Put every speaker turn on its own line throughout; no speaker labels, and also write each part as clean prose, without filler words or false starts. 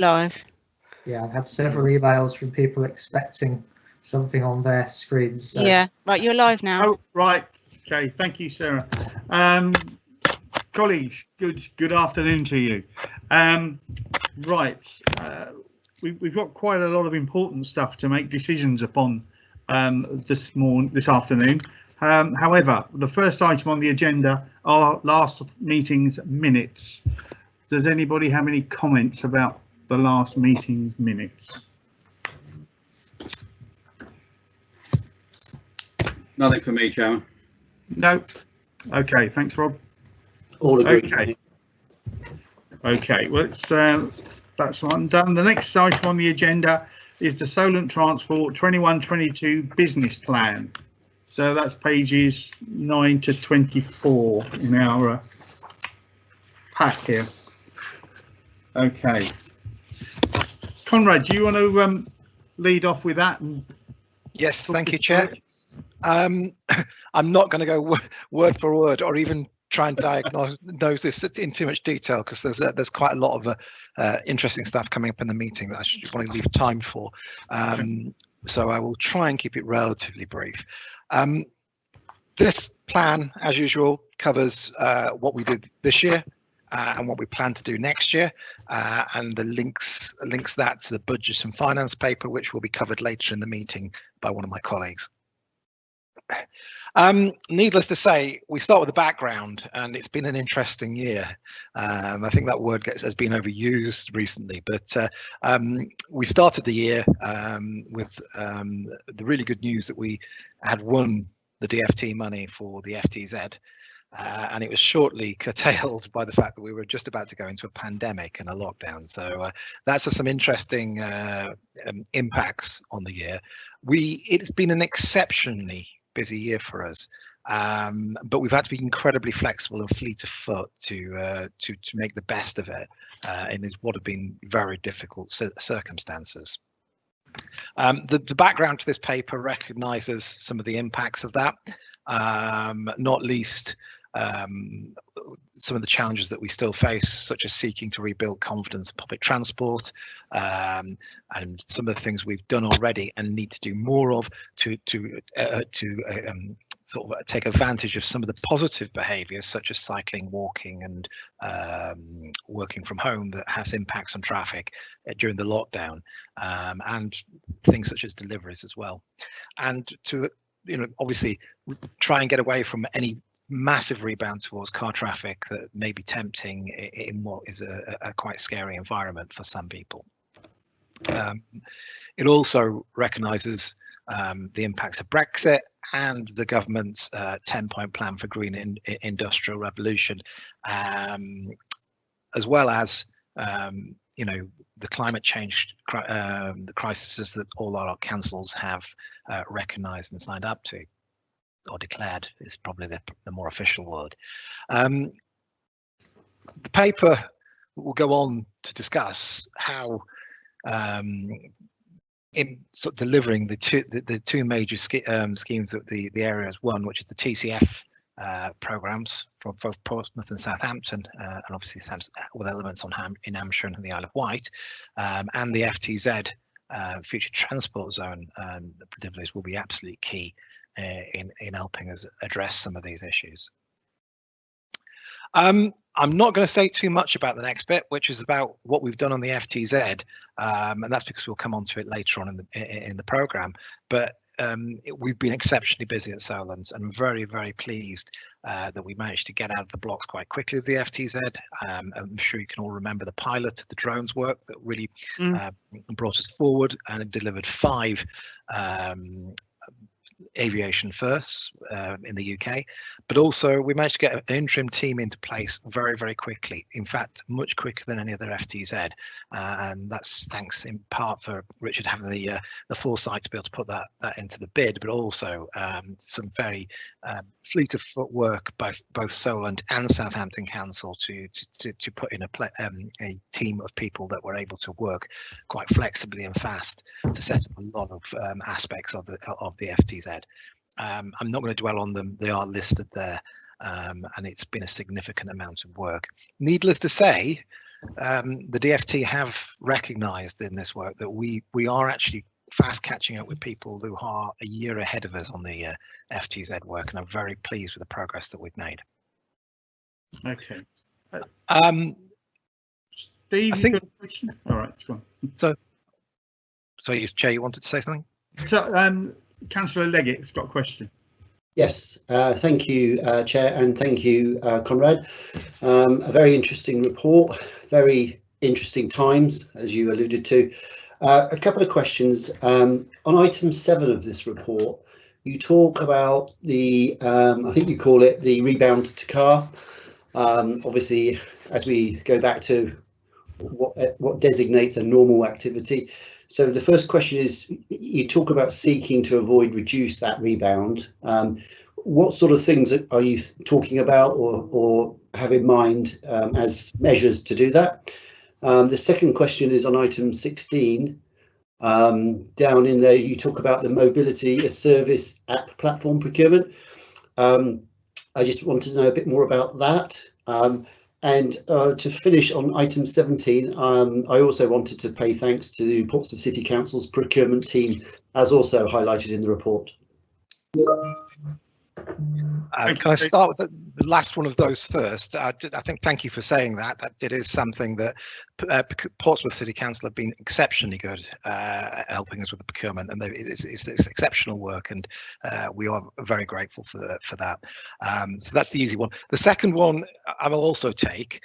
Live.
Yeah, I've had several emails from people expecting something on their screens. So.
Yeah, right, you're live now.
Oh, right. Okay, thank you, Sarah. Colleagues, good afternoon to you. Right, we've got quite a lot of important stuff to make decisions upon this afternoon. However, the first item on the agenda are last meeting's minutes. Does anybody have any comments about the last meeting's minutes?
Nothing for me, Chairman.
No. Okay, thanks, Rob.
All agreed.
Okay. Okay, well, that's one done. The next item on the agenda is the Solent Transport 21-22 business plan. So that's pages 9 to 24 in our pack here. Okay. Conrad, do you want to lead off with that?
Yes, thank you, Chair. I'm not going to go word for word or even try and diagnose this in too much detail, because there's quite a lot of interesting stuff coming up in the meeting that I should want to leave time for. So I will try and keep it relatively brief. This plan, as usual, covers what we did this year and what we plan to do next year, and the links that to the budget and finance paper, which will be covered later in the meeting by one of my colleagues. Needless to say, we start with the background, and it's been an interesting year. I think that word has been overused recently, but we started the year with the really good news that we had won the DFT money for the FTZ, and it was shortly curtailed by the fact that we were just about to go into a pandemic and a lockdown. So that's some interesting impacts on the year. It's been an exceptionally busy year for us, but we've had to be incredibly flexible and fleet of foot to make the best of it in what have been very difficult circumstances. The background to this paper recognises some of the impacts of that, not least some of the challenges that we still face, such as seeking to rebuild confidence in public transport, and some of the things we've done already and need to do more of to sort of take advantage of some of the positive behaviours, such as cycling, walking, and working from home, that has impacts on traffic during the lockdown, and things such as deliveries as well. And to obviously try and get away from any massive rebound towards car traffic that may be tempting in what is a quite scary environment for some people. It also recognises the impacts of Brexit and the government's 10-point plan for green industrial revolution, as well as the climate change the crises that all our councils have recognised and signed up to, or declared is probably the more official word. The paper will go on to how in sort of delivering the two major schemes that the area has won, which is the TCF programs for both Portsmouth and Southampton, and obviously with elements in Hampshire and the Isle of Wight, and the FTZ future transport zone deliveries will be absolutely key in helping us address some of these issues. I'm not going to say too much about the next bit, which is about what we've done on the FTZ, and that's because we'll come on to it later on in the programme. But we've been exceptionally busy at Solent, and I'm very, very pleased that we managed to get out of the blocks quite quickly with the FTZ. I'm sure you can all remember the pilot of the drones work that really brought us forward, and it delivered 5 aviation firsts in the UK, but also we managed to get an interim team into place very, very quickly. In fact, much quicker than any other FTZ, and that's thanks in part for Richard having the foresight to be able to put that into the bid, but also some very fleet of foot work by both Solent and Southampton Council to put in a team of people that were able to work quite flexibly and fast to set up a lot of aspects of the FTZ. I'm not going to dwell on them. They are listed there, and it's been a significant amount of work. Needless to say, the DFT have recognised in this work that we are actually fast catching up with people who are a year ahead of us on the FTZ work, and I'm very pleased with the progress that we've made.
Okay.
I
Steve,
think-
you got a question? All right, go on.
So, Chair, you wanted to say something?
So, Councillor Leggett's got a question.
Yes, thank you, Chair, and thank you, Conrad. A very interesting report, very interesting times, as you alluded to. A couple of questions. On item 7 of this report, you talk about the, I think you call it the rebound to car. Obviously, as we go back to what designates a normal activity. So the first question is, you talk about seeking to reduce that rebound. What sort of things are you talking about or have in mind as measures to do that? The second question is on item 16. Down in there, you talk about the mobility as service app platform procurement. I just wanted to know a bit more about that. And to finish on item 17, I also wanted to pay thanks to Portsmouth City Council's procurement team, as also highlighted in the report.
Can I start with the last one of those first? I think thank you for saying that. It is something that Portsmouth City Council have been exceptionally good at helping us with the procurement, and it's exceptional work, and we are very grateful for that. So that's the easy one. The second one I will also take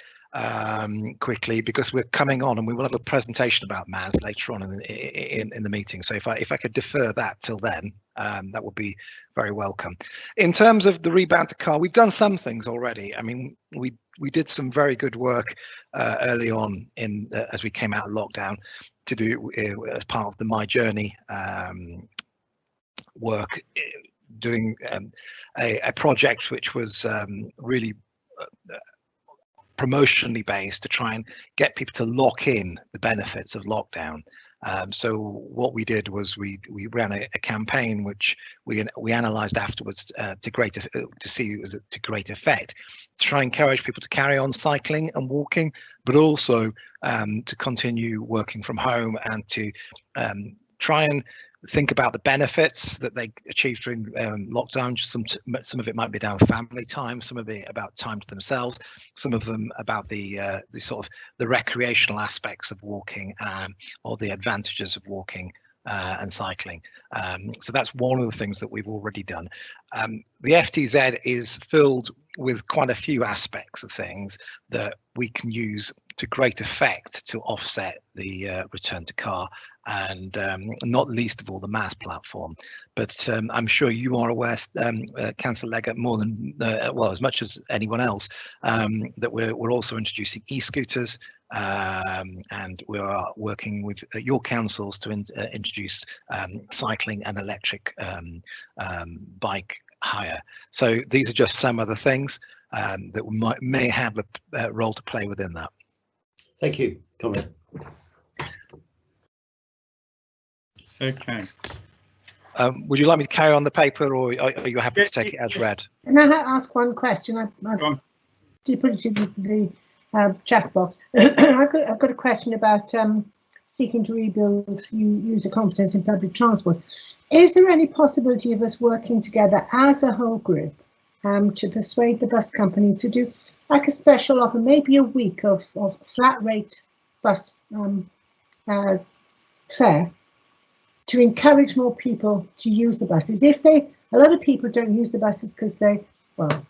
quickly, because we're coming on and we will have a presentation about MaaS later on in the meeting. So if I could defer that till then, that would be very welcome. In terms of the rebound to car, we've done some things already. I mean, we did some very good work early on as we came out of lockdown to do as part of the My Journey work, doing a project which was really promotionally based to try and get people to lock in the benefits of lockdown. So what we did was we ran a campaign which we analysed afterwards to see it was to great effect, to try and encourage people to carry on cycling and walking, but also to continue working from home and to try and think about the benefits that they achieved during lockdown. Some of it might be down to family time, some of it about time to themselves, some of them about the sort of the recreational aspects of walking or the advantages of walking and cycling. So that's one of the things that we've already done. The FTZ is filled with quite a few aspects of things that we can use to great effect to offset the return to car, and not least of all the MaaS platform. But I'm sure you are aware, Councillor Leggett, more than well, as much as anyone else, that we're also introducing e-scooters, and we are working with your councils to introduce cycling and electric bike hire. So these are just some other things that may have a role to play within that.
Thank you, Conrad.
Okay. Would you like me to carry on the paper, or are you happy to take it as read?
Can I ask one question? I did put it in the chat box. I've got a question about seeking to rebuild user competence in public transport. Is there any possibility of us working together as a whole group to persuade the bus companies to do like a special offer, maybe a week of flat rate bus fare, to encourage more people to use the buses? A lot of people don't use the buses because they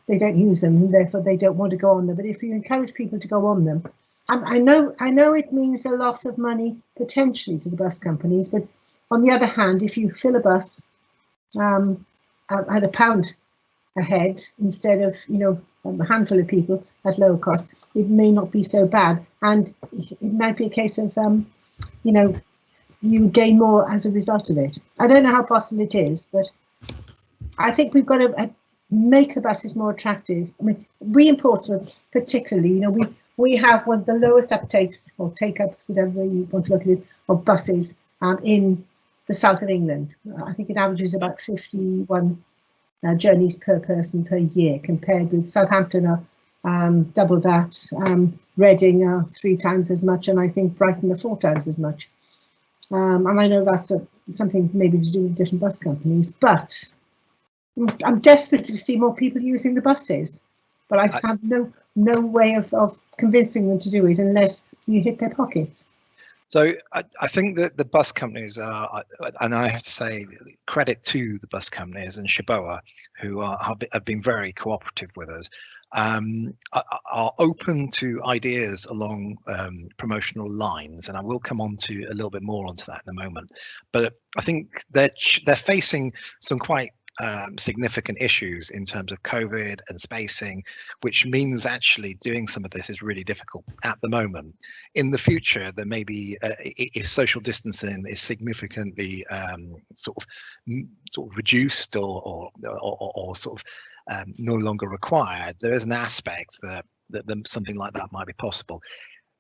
don't use them, and therefore they don't want to go on them. But if you encourage people to go on them, I know it means a loss of money potentially to the bus companies, but on the other hand, if you fill a bus at £1 a head instead of a handful of people at lower cost, it may not be so bad, and it might be a case of you gain more as a result of it. I don't know how possible it is, but I think we've got to make the buses more attractive. I mean, we in Portsmouth particularly, we have one of the lowest uptakes or take-ups, whatever you want to look at it, of buses in the south of England. I think it averages about 51 journeys per person per year, compared with Southampton double that. Reading are 3 times as much, and I think Brighton are 4 times as much. And I know that's something maybe to do with different bus companies, but I'm desperate to see more people using the buses. But I have no way of convincing them to do it unless you hit their pockets.
So I think that the bus companies are, and I have to say credit to the bus companies and Shiboa, who have been very cooperative with us, are open to ideas along promotional lines, and I will come on to a little bit more onto that in a moment. But I think they're facing some quite significant issues in terms of COVID and spacing, which means actually doing some of this is really difficult at the moment. In the future, there may be if social distancing is significantly sort of reduced or sort of no longer required, there is an aspect that something like that might be possible.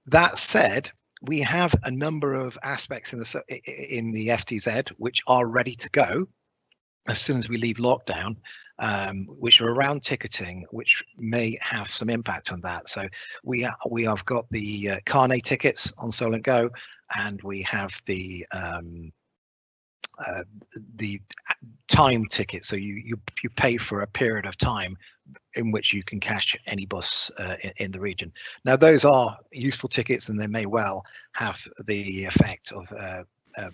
That said, we have a number of aspects in the FTZ which are ready to go as soon as we leave lockdown, which are around ticketing, which may have some impact on that. So we have got the Carnet tickets on Solent Go, and we have the time ticket. So you pay for a period of time in which you can catch any bus in the region. Now those are useful tickets, and they may well have the effect of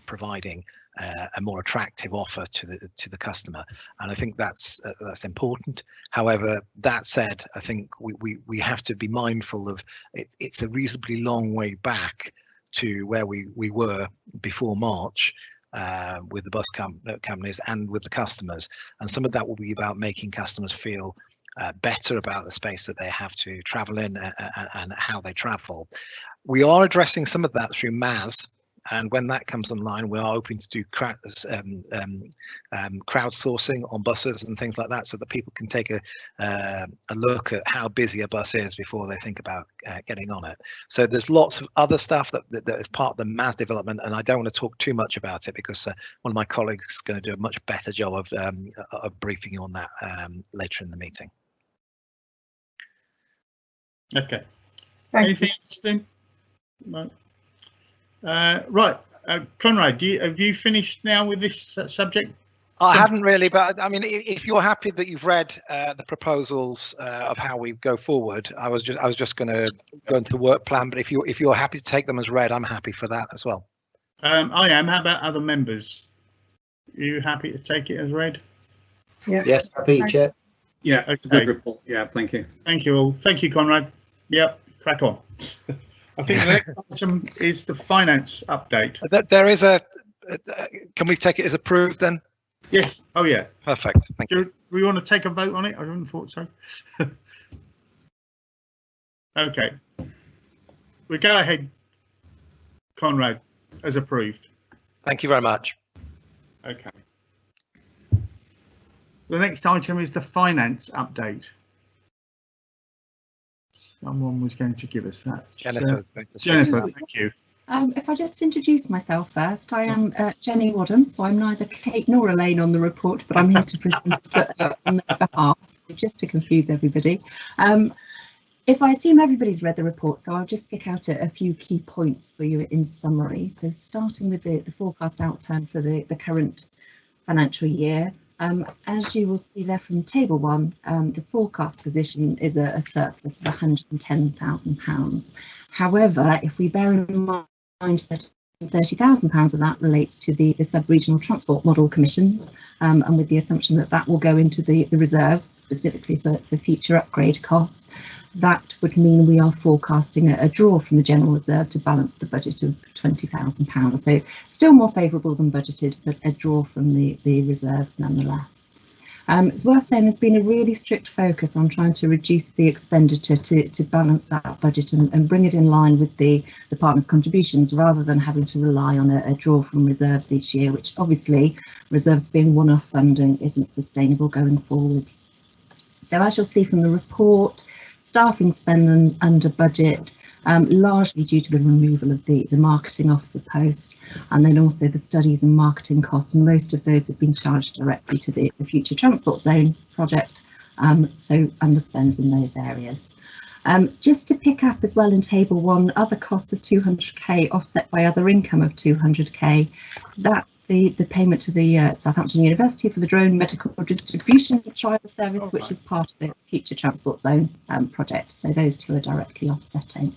providing a more attractive offer to the customer, and I think that's important. However, that said, I think we have to be mindful of it's a reasonably long way back to where we were before March with the bus companies and with the customers, and some of that will be about making customers feel better about the space that they have to travel in and how they travel. We are addressing some of that through MaaS. And when that comes online, we are hoping to do crowdsourcing on buses and things like that, so that people can take a look at how busy a bus is before they think about getting on it. So there's lots of other stuff that is part of the MaaS development, and I don't want to talk too much about it because one of my colleagues is going to do a much better job of briefing you on that later in the meeting.
Okay. Anything else, Tim? No. Right, Conrad, have you finished now with this subject?
I haven't really, but I mean, if you're happy that you've read the proposals of how we go forward, I was just going to go into the work plan. But if you're happy to take them as read, I'm happy for that as well.
I am. How about other members? Are you happy to take it as read?
Yeah.
Yes, happy, Chair.
Yeah,
okay.
good report. Yeah, thank you.
Thank you all. Thank you, Conrad. Yep, crack on. I think the next item is the finance update.
There is can we take it as approved then?
Yes. Oh, yeah.
Perfect. Thank you.
Do we want to take a vote on it? I hadn't thought so. Okay. We go ahead, Conrad, as approved.
Thank you very much.
Okay. The next item is the finance update. Someone was going to give us that.
Jennifer.
Jennifer, thank you.
If I just introduce myself first, I am Jenny Wadham, so I'm neither Kate nor Elaine on the report, but I'm here to present it on their behalf, so just to confuse everybody. If I assume everybody's read the report, so I'll just pick out a few key points for you in summary. So starting with the forecast outturn for the current financial year. As you will see there from table 1, the forecast position is a surplus of £110,000. However, if we bear in mind that £30,000 of that relates to the sub-regional transport model commissions, and with the assumption that that will go into the reserves specifically for future upgrade costs, that would mean we are forecasting a draw from the general reserve to balance the budget of £20,000. So still more favourable than budgeted, but a draw from the reserves nonetheless. It's worth saying there's been a really strict focus on trying to reduce the expenditure to balance that budget and bring it in line with the partners' contributions, rather than having to rely on a draw from reserves each year, which obviously, reserves being one-off funding, isn't sustainable going forwards. So as you'll see from the report, staffing spend under budget, largely due to the removal of the marketing officer post, and then also the studies and marketing costs. Most of those have been charged directly to the Future Transport Zone project, so underspends in those areas. Just to pick up as well in table 1, other costs of 200k offset by other income of 200k. That's the payment to the Southampton University for the drone medical distribution trial service, which is part of the Future Transport Zone project. So those two are directly offsetting.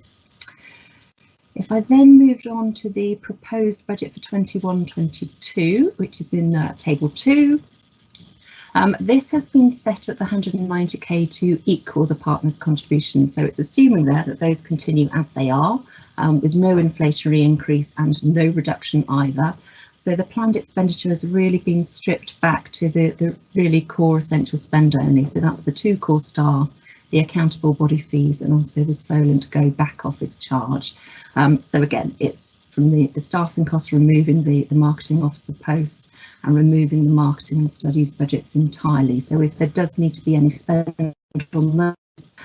If I then moved on to the proposed budget for 21-22, which is in table 2, this has been set at the 190k to equal the partners' contributions. So it's assuming there that those continue as they are, with no inflationary increase and no reduction either. So the planned expenditure has really been stripped back to the really core essential spend only. So that's the 2 core staff, the accountable body fees, and also the Solent Go back office charge. So again, it's from the staffing costs, removing the marketing officer post and removing the marketing and studies budgets entirely. So if there does need to be any spend on those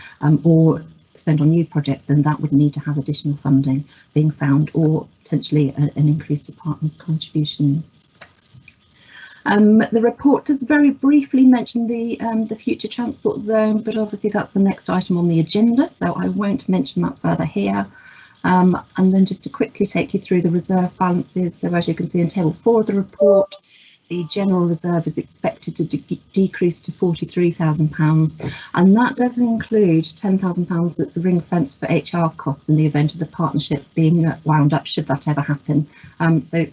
or spend on new projects, then that would need to have additional funding being found, or potentially an increase to partners' contributions. The report does very briefly mention the future transport zone, but obviously that's the next item on the agenda, so I won't mention that further here. And then just to quickly take you through the reserve balances. So as you can see in table 4 of the report, the general reserve is expected to decrease to £43,000, and that does include £10,000 that's ring fenced for HR costs in the event of the partnership being wound up, should that ever happen. So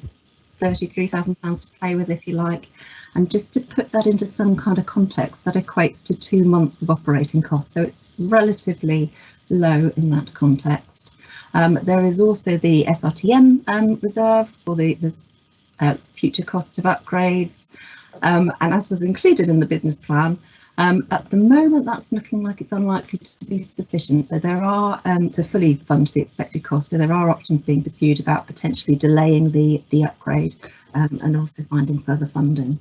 £33,000 to play with, if you like. And just to put that into some kind of context, that equates to 2 months of operating costs, so it's relatively low in that context. There is also the Srtm reserve for the future cost of upgrades, and as was included in the business plan, at the moment that's looking like it's unlikely to be sufficient. So there are, to fully fund the expected cost, so there are options being pursued about potentially delaying the upgrade and also finding further funding.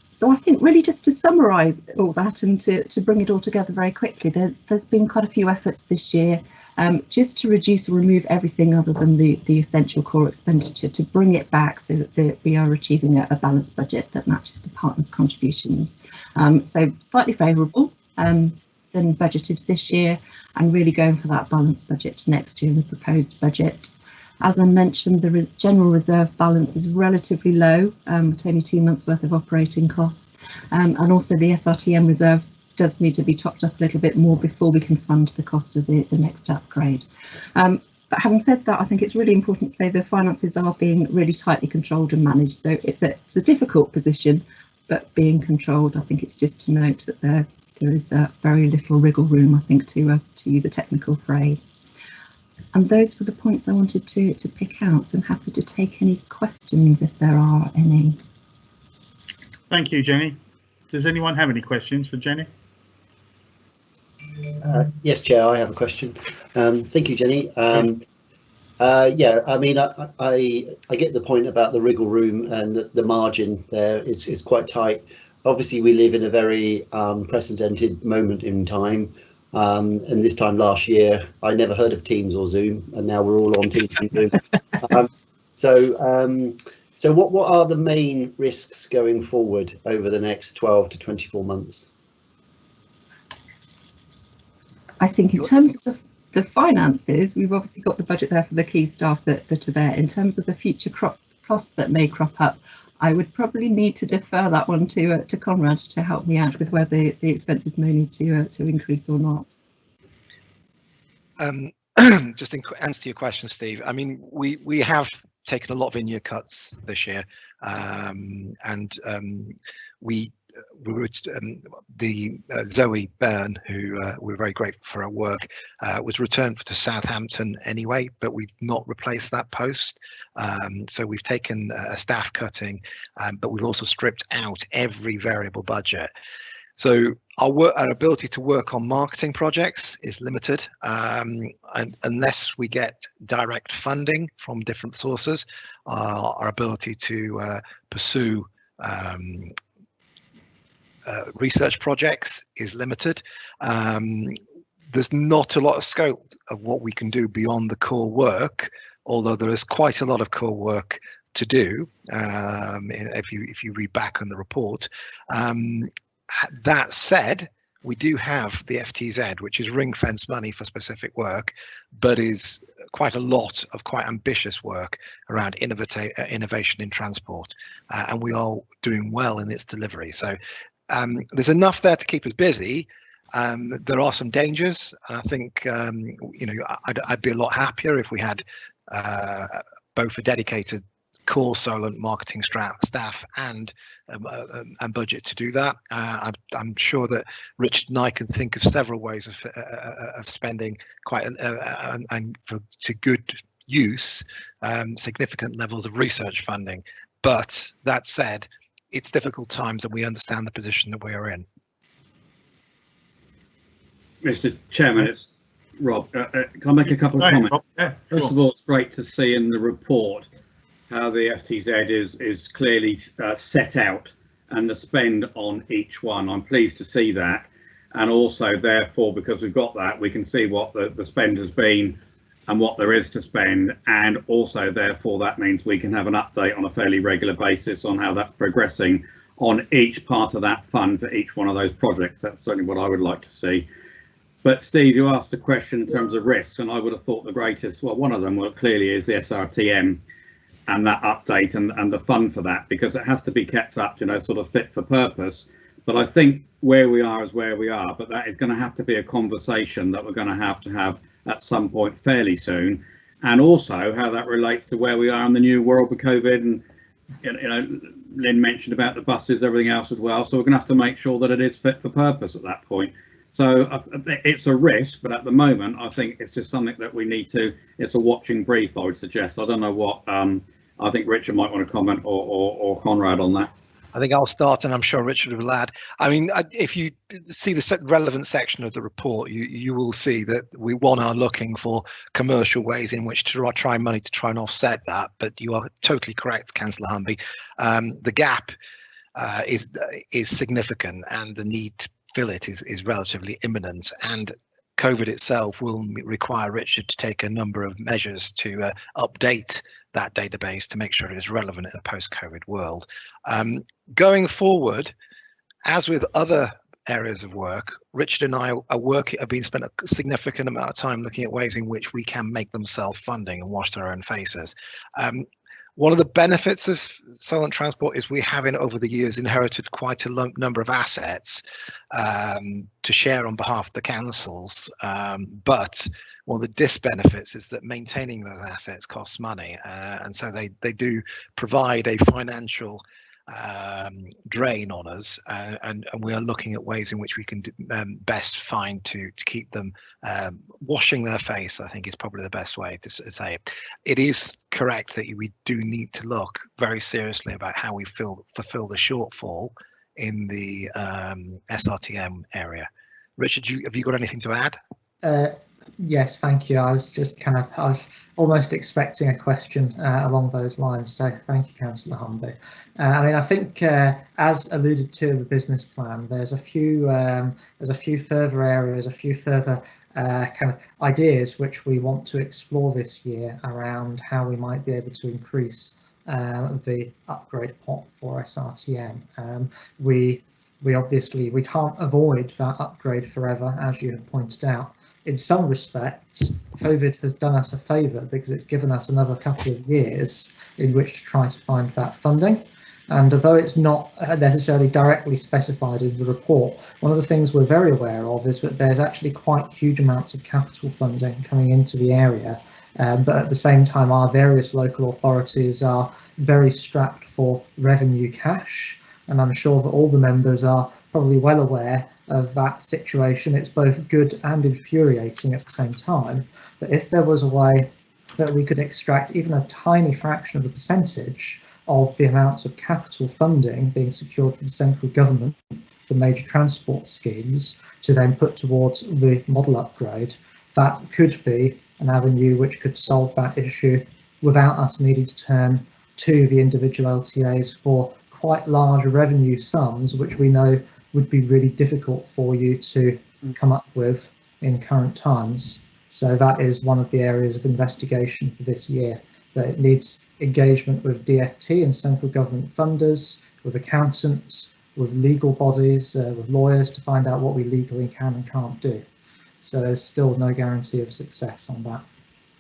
So I think really just to summarise all that and to bring it all together very quickly, there's been quite a few efforts this year just to reduce or remove everything other than the essential core expenditure, to bring it back so that we are achieving a balanced budget that matches the partners' contributions. So slightly favourable than budgeted this year, and really going for that balanced budget next year in the proposed budget. As I mentioned, the general reserve balance is relatively low, with only 2 months worth of operating costs, and also the Srtm reserve does need to be topped up a little bit more before we can fund the cost of the next upgrade. But having said that, I think it's really important to say the finances are being really tightly controlled and managed. So it's a difficult position, but being controlled. I think it's just to note that there is very little wriggle room, I think, to use a technical phrase. And those were the points I wanted to pick out. So I'm happy to take any questions if there are any.
Thank you, Jenny. Does anyone have any questions for Jenny?
Yes, Chair, I have a question. Thank you, Jenny. Yeah, I mean, I get the point about the wriggle room, and the margin there is quite tight. Obviously, we live in a very unprecedented moment in time. And this time last year, I never heard of Teams or Zoom, and now we're all on Teams and Zoom. So what are the main risks going forward over the next 12 to 24 months?
I think in terms of the finances, we've obviously got the budget there for the key staff that are there. In terms of the future costs that may crop up, I would probably need to defer that one to Conrad to help me out with whether the expenses may need to increase or not.
Just in answer to your question, Steve, I mean, we have taken a lot of in-year cuts this year, and Zoe Byrne, who we're very grateful for her work, was returned to Southampton anyway, but we've not replaced that post. So we've taken a staff cutting, but we've also stripped out every variable budget. So our ability to work on marketing projects is limited, and unless we get direct funding from different sources, our ability to pursue research projects is limited. There's not a lot of scope of what we can do beyond the core work, although there is quite a lot of core work to do, if you read back on the report. That said, we do have the FTZ, which is ring fence money for specific work, but is quite a lot of quite ambitious work around innovation in transport, and we are doing well in its delivery. So there's enough there to keep us busy. There are some dangers. I think I'd be a lot happier if we had both a dedicated core Solent marketing staff and budget to do that. I'm sure that Richard and I can think of several ways of spending quite and to good use significant levels of research funding. But that said, it's difficult times, and we understand the position that we are in.
Mr. Chairman, it's Rob. Can I make a couple of comments?
Yeah,
First of all, it's great to see in the report how the FTZ is clearly set out and the spend on each one. I'm pleased to see that, and also therefore, because we've got that, we can see what the spend has been and what there is to spend, and also therefore that means we can have an update on a fairly regular basis on how that's progressing on each part of that fund for each one of those projects. That's certainly what I would like to see. But Steve, you asked a question in terms of risks, and I would have thought the greatest, well, one of them clearly is the Srtm and that update and the fund for that, because it has to be kept up, sort of fit for purpose. But I think where we are is where we are, but that is going to have to be a conversation that we're going to have at some point fairly soon, and also how that relates to where we are in the new world with COVID, and Lynn mentioned about the buses, everything else as well. So we're going to have to make sure that it is fit for purpose at that point. So it's a risk, but at the moment, I think it's just something that we need to, it's a watching brief, I would suggest. I don't know what, I think Richard might want to comment, or Conrad on that.
I think I'll start, and I'm sure Richard will add. I mean, if you see the relevant section of the report, you will see that we are looking for commercial ways in which to try money to try and offset that. But you are totally correct, Councillor Humby. The gap is significant, and the need to fill it is relatively imminent. And COVID itself will require Richard to take a number of measures to update that database to make sure it is relevant in a post-COVID world. Going forward, as with other areas of work, Richard and I have been spent a significant amount of time looking at ways in which we can make them self-funding and wash their own faces. One of the benefits of Solent Transport is we have, over the years, inherited quite a number of assets to share on behalf of the councils. But one of the disbenefits is that maintaining those assets costs money, and so they do provide a financial drain on us, and we are looking at ways in which we can best find to keep them washing their face, I think is probably the best way to say it. It is correct that we do need to look very seriously about how we fulfill the shortfall in the SRTM area. Richard, have you got anything to add?
Yes, thank you. I was almost expecting a question along those lines, so thank you, Councillor Humby. I mean, I think as alluded to in the business plan, there's a few further areas, a few further kind of ideas which we want to explore this year around how we might be able to increase the upgrade pot for SRTM. We obviously can't avoid that upgrade forever, as you have pointed out. In some respects, COVID has done us a favour because it's given us another couple of years in which to try to find that funding. And although it's not necessarily directly specified in the report, one of the things we're very aware of is that there's actually quite huge amounts of capital funding coming into the area. But at the same time, our various local authorities are very strapped for revenue cash. And I'm sure that all the members are probably well aware of that situation. It's both good and infuriating at the same time. But if there was a way that we could extract even a tiny fraction of the percentage of the amounts of capital funding being secured from central government for major transport schemes to then put towards the model upgrade, that could be an avenue which could solve that issue without us needing to turn to the individual LTAs for quite large revenue sums, which we know would be really difficult for you to come up with in current times. So that is one of the areas of investigation for this year, that it needs engagement with DFT and central government funders, with accountants, with legal bodies, with lawyers to find out what we legally can and can't do. So there's still no guarantee of success on that.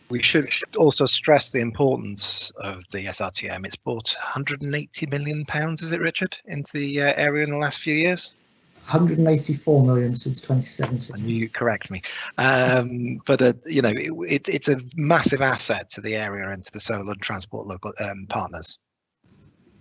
We should also stress the importance of the SRTM. It's brought £180 million, is it, Richard, into the area in the last few years?
184 million since 2017.
And you correct me, but you know, it's a massive asset to the area and to the Solent transport local partners.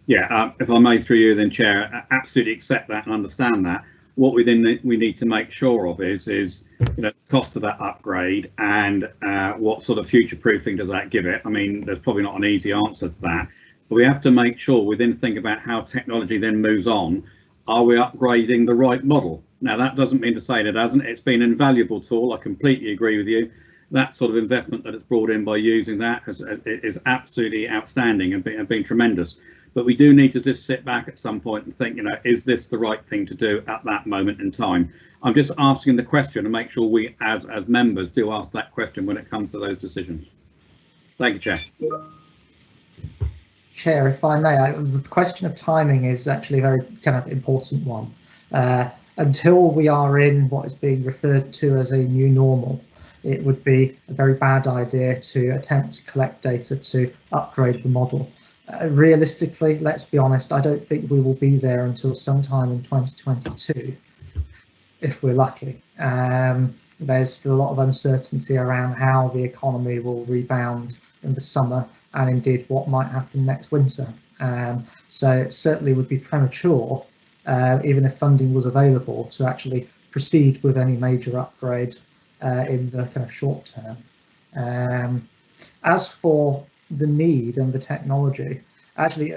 Yeah, if I may through you then, Chair, I absolutely accept that and understand that. What we need to make sure of is you know, the cost of that upgrade and what sort of future proofing does that give it. I mean, there's probably not an easy answer to that, but we have to make sure we then think about how technology then moves on. Are we upgrading the right model? Now, that doesn't mean to say it hasn't. It's been an invaluable tool. I completely agree with you. That sort of investment that it's brought in by using that is absolutely outstanding and been tremendous. But we do need to just sit back at some point and think, you know, is this the right thing to do at that moment in time? I'm just asking the question to make sure we as members do ask that question when it comes to those decisions. Thank you, Chair.
Chair, if I may, the question of timing is actually a very kind of important one. Until we are in what is being referred to as a new normal, it would be a very bad idea to attempt to collect data to upgrade the model. Realistically, let's be honest, I don't think we will be there until sometime in 2022, if we're lucky. There's still a lot of uncertainty around how the economy will rebound in the summer and indeed what might happen next winter. So it certainly would be premature, even if funding was available, to actually proceed with any major upgrade in the kind of short term. As for the need and the technology, actually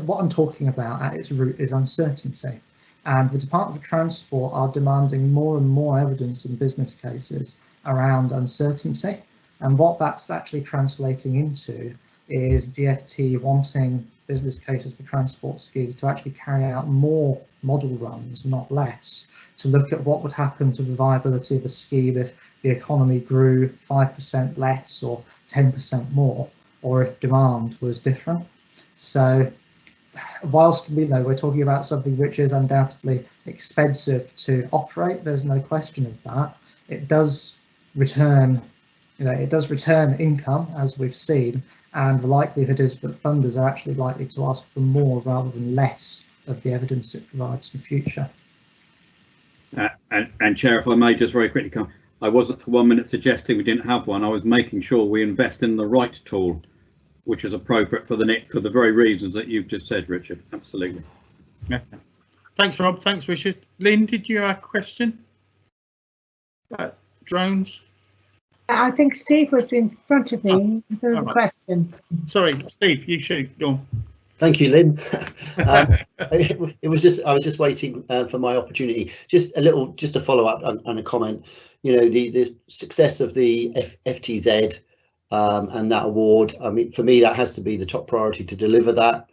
what I'm talking about at its root is uncertainty, and the Department of Transport are demanding more and more evidence in business cases around uncertainty, and what that's actually translating into is DfT wanting business cases for transport schemes to actually carry out more model runs, not less, to look at what would happen to the viability of a scheme if the economy grew 5% less or 10% more, or if demand was different. So whilst we know we're talking about something which is undoubtedly expensive to operate, there's no question of that, it does return, it does return income, as we've seen, and the likelihood is that funders are actually likely to ask for more rather than less of the evidence it provides in the future.
And Chair, if I may just very quickly come, I wasn't for 1 minute suggesting we didn't have one. I was making sure we invest in the right tool, which is appropriate for the very reasons that you've just said, Richard. Absolutely.
Yeah. Thanks, Rob. Thanks, Richard. Lynn, did you have a question about drones?
I think Steve was in front of me for the question.
Sorry, Steve, you should go on.
Thank you, Lynn. I was just waiting for my opportunity. Just a follow up on a comment. The success of the FTZ and that award. I mean, for me, that has to be the top priority to deliver that.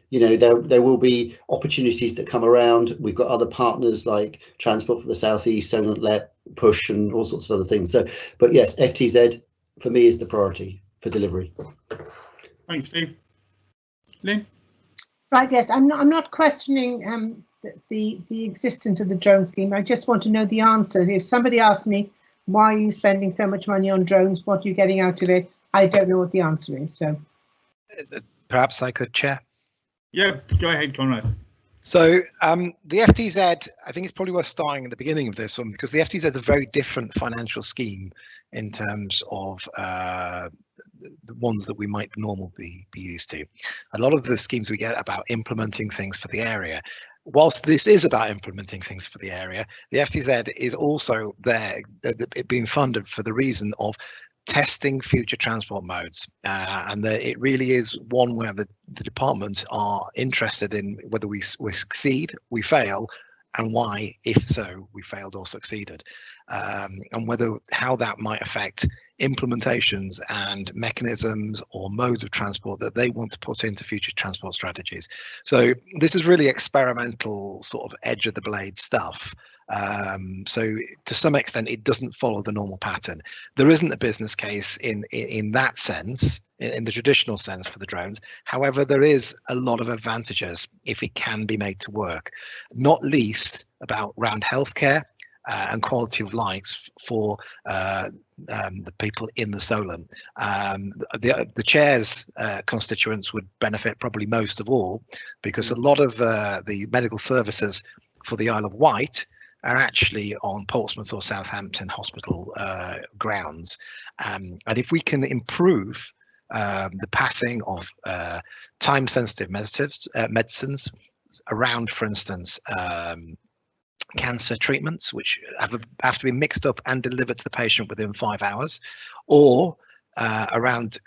There will be opportunities that come around. We've got other partners like Transport for the South East, Solent, Push, and all sorts of other things. So, but yes, FTZ for me is the priority for delivery.
Thanks, Steve. Lynn?
Right, yes, I'm not questioning the existence of the drone scheme. I just want to know the answer. If somebody asks me, why are you spending so much money on drones? What are you getting out of it? I don't know what the answer is. So
perhaps I could, Chair.
Yeah, go ahead, Conrad.
So the FTZ, I think it's probably worth starting at the beginning of this one, because the FTZ is a very different financial scheme in terms of the ones that we might normally be used to. A lot of the schemes we get about implementing things for the area. Whilst this is about implementing things for the area, the FTZ is also there, being funded for the reason of testing future transport modes, and it really is one where the departments are interested in whether we succeed, we fail, and why, if so, we failed or succeeded, and how that might affect implementations and mechanisms or modes of transport that they want to put into future transport strategies. So this is really experimental, sort of edge of the blade stuff. So to some extent, it doesn't follow the normal pattern. There isn't a business case in that sense in the traditional sense for the drones. However, there is a lot of advantages if it can be made to work, not least around healthcare and quality of life for the people in the Solent. The chair's constituents would benefit probably most of all, because a lot of the medical services for the Isle of Wight are actually on Portsmouth or Southampton hospital grounds. And if we can improve the passing of time-sensitive medicines around, for instance, cancer treatments, which have to be mixed up and delivered to the patient within 5 hours, or around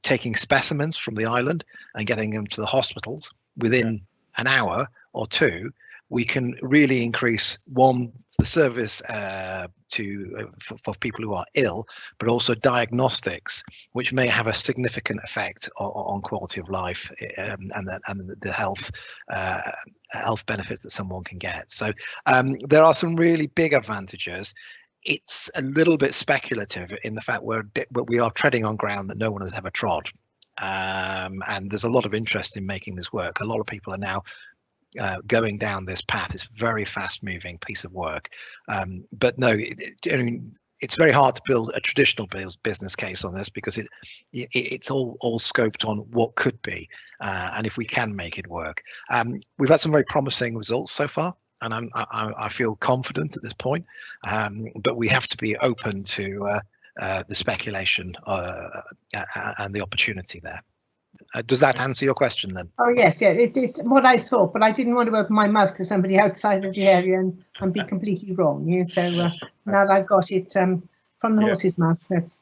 taking specimens from the island and getting them to the hospitals within an hour or two, we can really increase, one, the service for people who are ill, but also diagnostics, which may have a significant effect on quality of life and the health benefits that someone can get. So there are some really big advantages. It's a little bit speculative in the fact we are treading on ground that no one has ever trod, and there's a lot of interest in making this work. A lot of people are now going down this path. It's a very fast-moving piece of work, but no, I mean, it's very hard to build a traditional business case on this, because it's all scoped on what could be, and if we can make it work. We've had some very promising results so far, and I feel confident at this point, but we have to be open to the speculation and the opportunity there. Does that answer your question then?
Oh yes, yeah, it's what I thought, but I didn't want to open my mouth to somebody outside of the area and be completely wrong. Yeah, so now that I've got it from the horse's mouth, that's...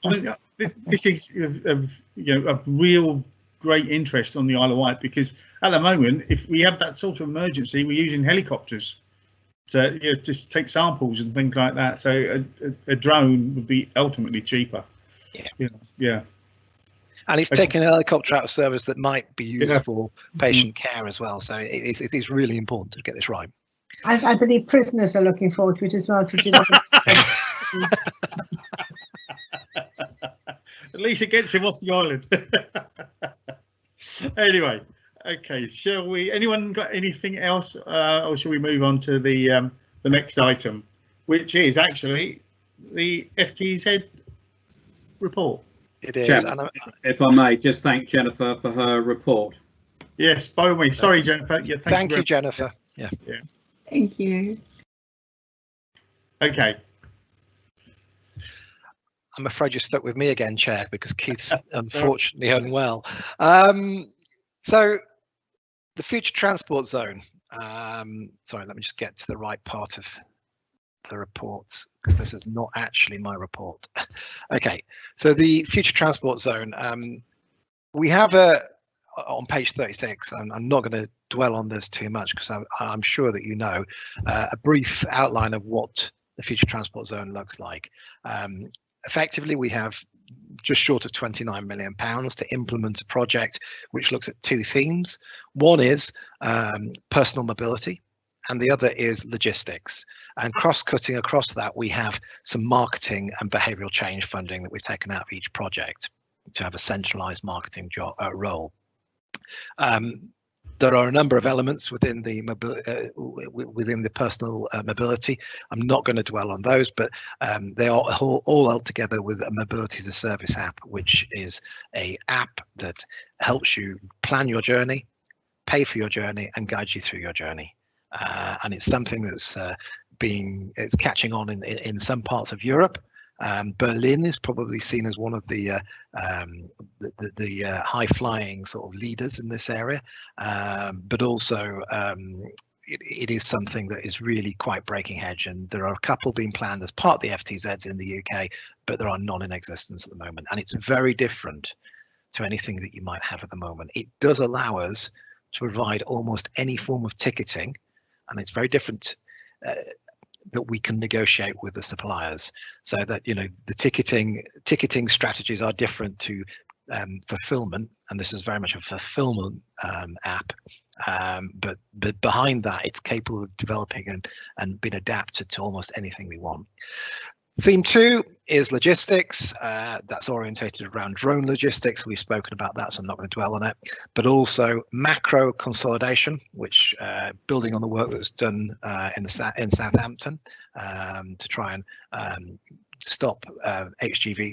This is of real great interest on the Isle of Wight, because at the moment, if we have that sort of emergency, we're using helicopters to just take samples and things like that. So a drone would be ultimately cheaper. Yeah.
And it's taking a helicopter out of service that might be used for patient care as well. So it is really important to get this right.
I believe prisoners are looking forward to it as well.
At least it gets him off the island. Anyway, okay. Shall we? Anyone got anything else, or shall we move on to the next item, which is actually the FTZ report?
It is.
If I may, just thank Jennifer for her report.
Yes, by the way. Sorry, Jennifer. Yeah,
thank you, Jennifer. Yeah.
Thank you.
Okay.
I'm afraid you're stuck with me again, Chair, because Keith's unfortunately unwell. So the future transport zone. Sorry, let me just get to the right part of the report, because this is not actually my report. Okay, so the future transport zone, we have on page 36, and I'm not going to dwell on this too much, because I'm sure that you know, a brief outline of what the future transport zone looks like. Effectively, we have just short of £29 million to implement a project which looks at two themes. One is personal mobility, and the other is logistics. And cross-cutting across that, we have some marketing and behavioural change funding that we've taken out of each project to have a centralised marketing role. There are a number of elements within the personal mobility. I'm not going to dwell on those, but they are all held together with a mobility as a service app, which is an app that helps you plan your journey, pay for your journey, and guide you through your journey. And it's something that's it's catching on in some parts of Europe. Berlin is probably seen as one of the high-flying sort of leaders in this area, but also it is something that is really quite breaking edge, and there are a couple being planned as part of the FTZs in the UK, but there are none in existence at the moment, and it's very different to anything that you might have at the moment. It does allow us to provide almost any form of ticketing, and it's very different that we can negotiate with the suppliers, so that the ticketing strategies are different to fulfillment, and this is very much a fulfillment app, but behind that it's capable of developing and being adapted to almost anything we want. Theme 2 is logistics. That's orientated around drone logistics. We've spoken about that, so I'm not going to dwell on it. But also macro consolidation, which building on the work that's done in Southampton to try and stop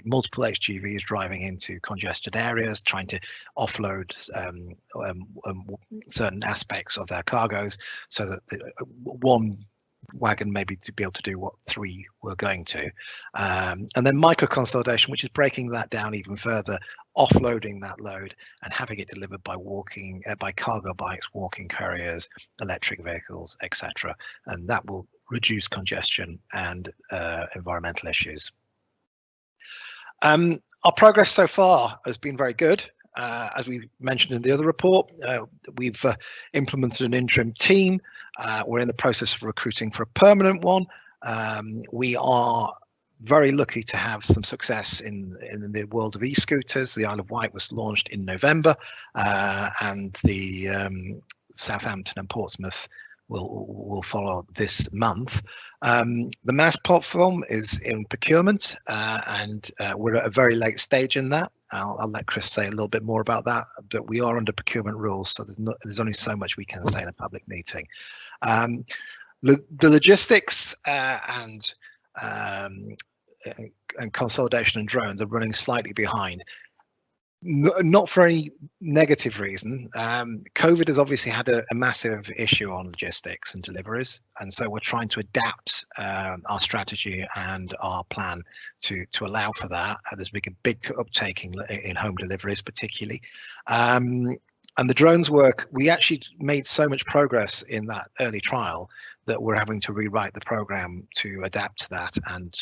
multiple HGVs driving into congested areas, trying to offload certain aspects of their cargoes so that one wagon maybe to be able to do what 3 were going to, and then micro consolidation, which is breaking that down even further, offloading that load and having it delivered by by cargo bikes, walking couriers, electric vehicles, etc., and that will reduce congestion and environmental issues. Our progress so far has been very good. As we mentioned in the other report, we've implemented an interim team. We're in the process of recruiting for a permanent one. We are very lucky to have some success in the world of e-scooters. The Isle of Wight was launched in November, and the Southampton and Portsmouth will follow this month. The MaaS platform is in procurement, and we're at a very late stage in that. I'll let Chris say a little bit more about that, but we are under procurement rules, so there's only so much we can say in a public meeting. The logistics and consolidation and drones are running slightly behind. Not for any negative reason. COVID has obviously had a massive issue on logistics and deliveries, and so we're trying to adapt our strategy and our plan to allow for that. There's been a big uptake in home deliveries, particularly. And the drones work, we actually made so much progress in that early trial that we're having to rewrite the program to adapt to that, and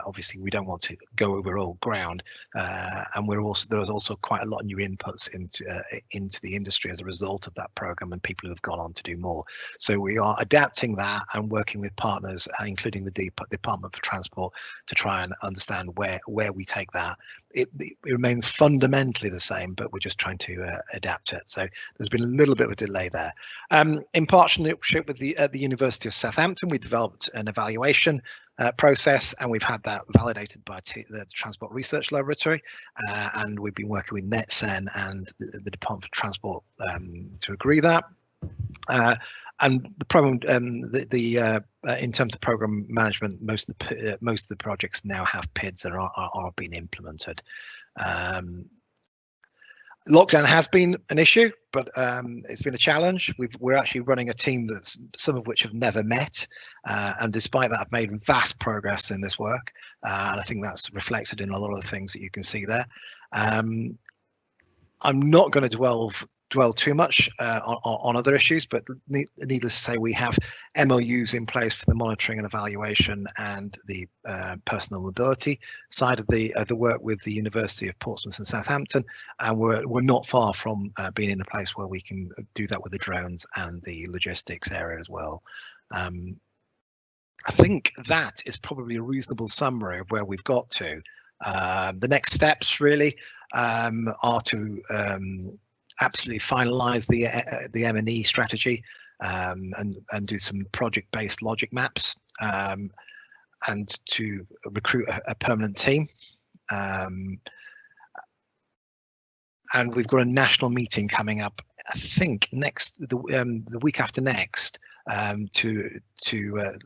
obviously we don't want to go over old ground, and there's also quite a lot of new inputs into the industry as a result of that program, and people who have gone on to do more. So we are adapting that and working with partners, including the Department for Transport, to try and understand where we take that. It remains fundamentally the same, but we're just trying to adapt it. So there's been a little bit of a delay there. In partnership with the University of Southampton, we developed an evaluation process, and we've had that validated by the Transport Research Laboratory, and we've been working with NetSen and the Department for Transport to agree that. And the program, in terms of program management, most of the projects now have PIDs that are being implemented. Lockdown has been an issue, but it's been a challenge. We're actually running a team some of which have never met, and despite that, have made vast progress in this work. And I think that's reflected in a lot of the things that you can see there. I'm not going to dwell too much on other issues, but needless to say, we have MOUs in place for the monitoring and evaluation and the personal mobility side of the work with the University of Portsmouth and Southampton, and we're not far from being in a place where we can do that with the drones and the logistics area as well. I think that is probably a reasonable summary of where we've got to. The next steps really are to absolutely finalize the M&E strategy, and do some project-based logic maps, and to recruit a permanent team. And we've got a national meeting coming up, I think the week after next, to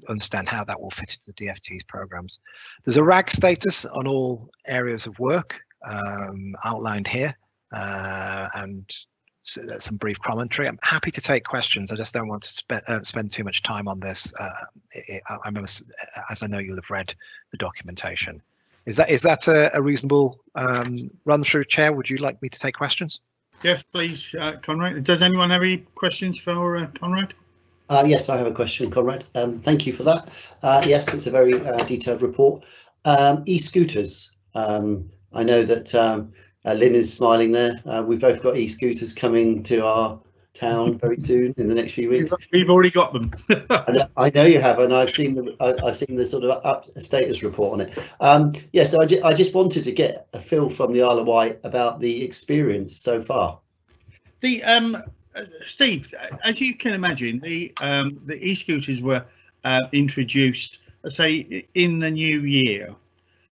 understand how that will fit into the DFT's programs. There's a RAG status on all areas of work outlined here. And some brief commentary. I'm happy to take questions. I just don't want to spend too much time on this. As I know you'll have read the documentation. Is that a reasonable run through, Chair? Would you like me to take questions?
Yes, please, Conrad. Does anyone have any questions for Conrad?
Yes, I have a question, Conrad. Thank you for that. Yes, it's a very detailed report. E-scooters. I know that Lynn is smiling there. We've both got e-scooters coming to our town very soon in the next few weeks.
We've already got them.
I know you have, and I've seen the sort of status report on it. Yes, so I just wanted to get a feel from the Isle of Wight about the experience so far.
Steve, as you can imagine, the e-scooters were introduced, say, in the new year.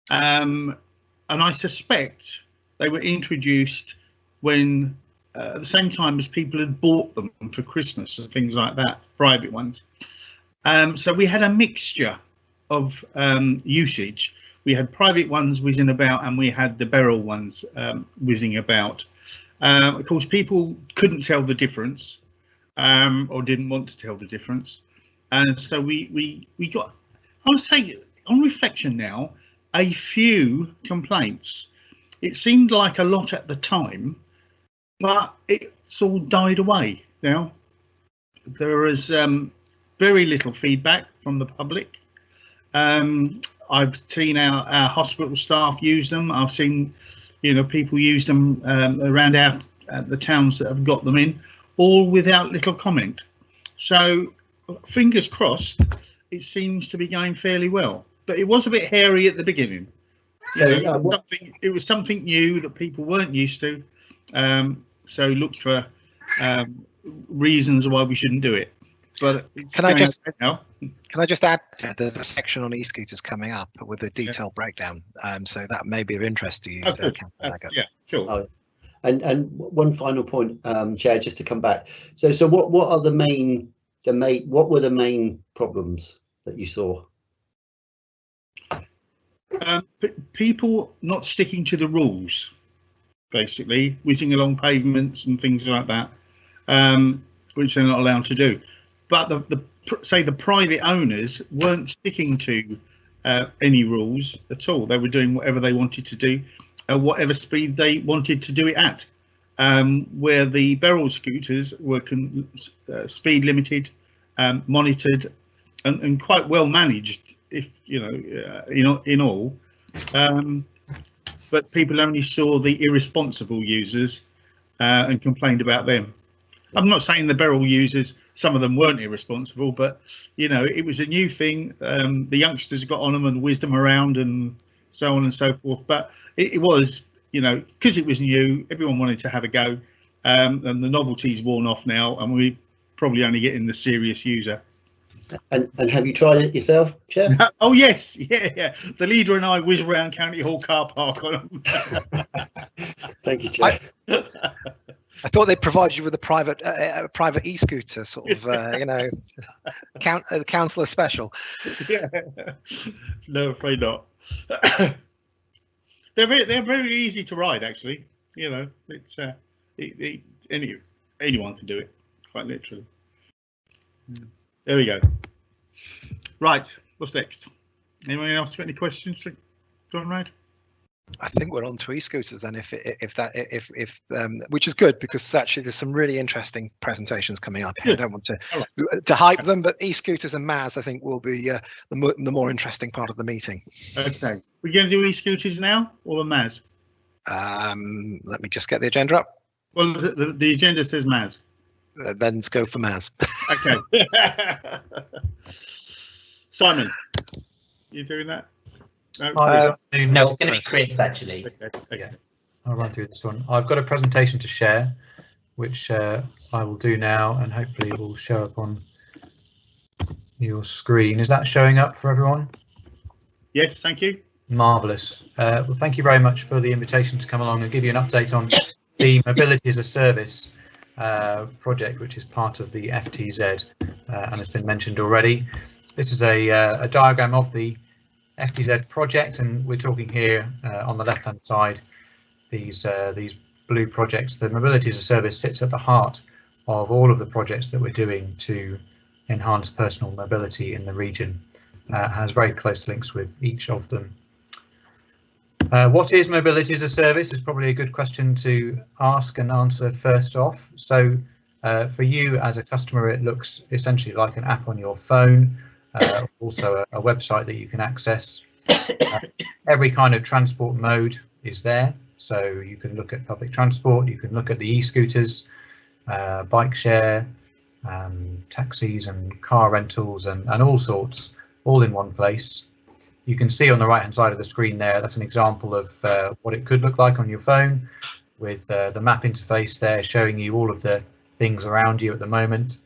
and I suspect they were introduced when at the same time as people had bought them for Christmas and things like that, private ones. So we had a mixture of usage. We had private ones whizzing about, and we had the Beryl ones whizzing about. Of course, people couldn't tell the difference, or didn't want to tell the difference, and so we got, I would say, on reflection now, a few complaints. It seemed like a lot at the time, but it's all died away now. There is very little feedback from the public. I've seen our hospital staff use them. I've seen, people use them around the towns that have got them in, all without little comment. So fingers crossed, it seems to be going fairly well. But it was a bit hairy at the beginning.
So
it was something new that people weren't used to. So looked for reasons why we shouldn't do it. But
can I just add, there's a section on e-scooters coming up with a detailed breakdown, so that may be of interest to you.
Yeah, sure.
Oh, and one final point, Chair, just to come back. So what are what were the main problems that you saw?
People not sticking to the rules, basically whizzing along pavements and things like that, which they're not allowed to do. But the private owners weren't sticking to any rules at all. They were doing whatever they wanted to do at whatever speed they wanted to do it at. Where the Beryl scooters were speed limited, monitored, and quite well managed, if in all. But people only saw the irresponsible users and complained about them. I'm not saying the Beryl users, some of them weren't irresponsible, but it was a new thing. The youngsters got on them and whizzed them around and so on and so forth. But it was, because it was new, everyone wanted to have a go, and the novelty's worn off now, and we're probably only getting the serious user.
And have you tried it yourself, Chair?
Oh yes, yeah. The leader and I whiz around County Hall car park on them.
Thank you, Chair.
I thought they provided you with a private e-scooter, sort of, councillor special.
Yeah. No, afraid not. They're very easy to ride, actually. It's anyone can do it, quite literally. There we go. Right, what's next? Anyone else got any questions for Conrad?
I think we're on to e-scooters then, if which is good, because actually there's some really interesting presentations coming up. I don't want to hype them, but e-scooters and MaaS I think will be the more interesting part of the meeting.
Okay, we're going to do e-scooters now or the MaaS?
Let me just get the agenda up.
Well, the agenda says MaaS.
Then let's go for MaaS.
Okay. Simon, you doing that?
No, it's going to be Chris, actually.
Okay. I'll run through this one. I've got a presentation to share, which I will do now, and hopefully it will show up on your screen. Is that showing up for everyone?
Yes, thank you.
Marvellous. Well, thank you very much for the invitation to come along and give you an update on the Mobility as a Service project, which is part of the FTZ, and has been mentioned already. This is a diagram of the FTZ project, and we're talking here on the left hand side, these blue projects. The Mobility as a Service sits at the heart of all of the projects that we're doing to enhance personal mobility in the region. Has very close links with each of them. What is Mobility as a Service is probably a good question to ask and answer first off. So for you as a customer, it looks essentially like an app on your phone. Also a website that you can access. Every kind of transport mode is there, so you can look at public transport, you can look at the e-scooters, bike share, taxis and car rentals and all sorts, all in one place. You can see on the right hand side of the screen there, that's an example of what it could look like on your phone, with the map interface there showing you all of the things around you at the moment.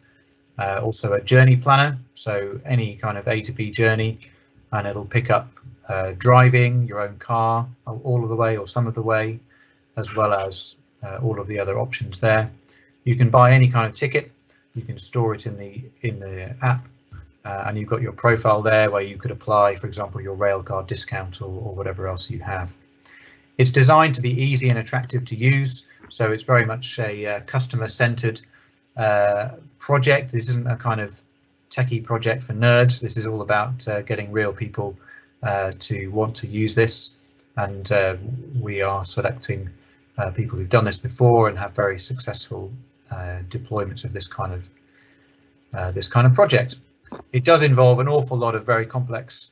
Also a journey planner, so any kind of A to B journey, and it'll pick up
driving your own car all of the way or some of the way, as well as all of the other options there. You can buy any kind of ticket. You can store it in the app, and you've got your profile there where you could apply, for example, your railcard discount or whatever else you have. It's designed to be easy and attractive to use, so it's very much a customer-centered project. This isn't a kind of techie project for nerds. This is all about getting real people to want to use this, and we are selecting people who've done this before and have very successful deployments of this kind of project. It does involve an awful lot of very complex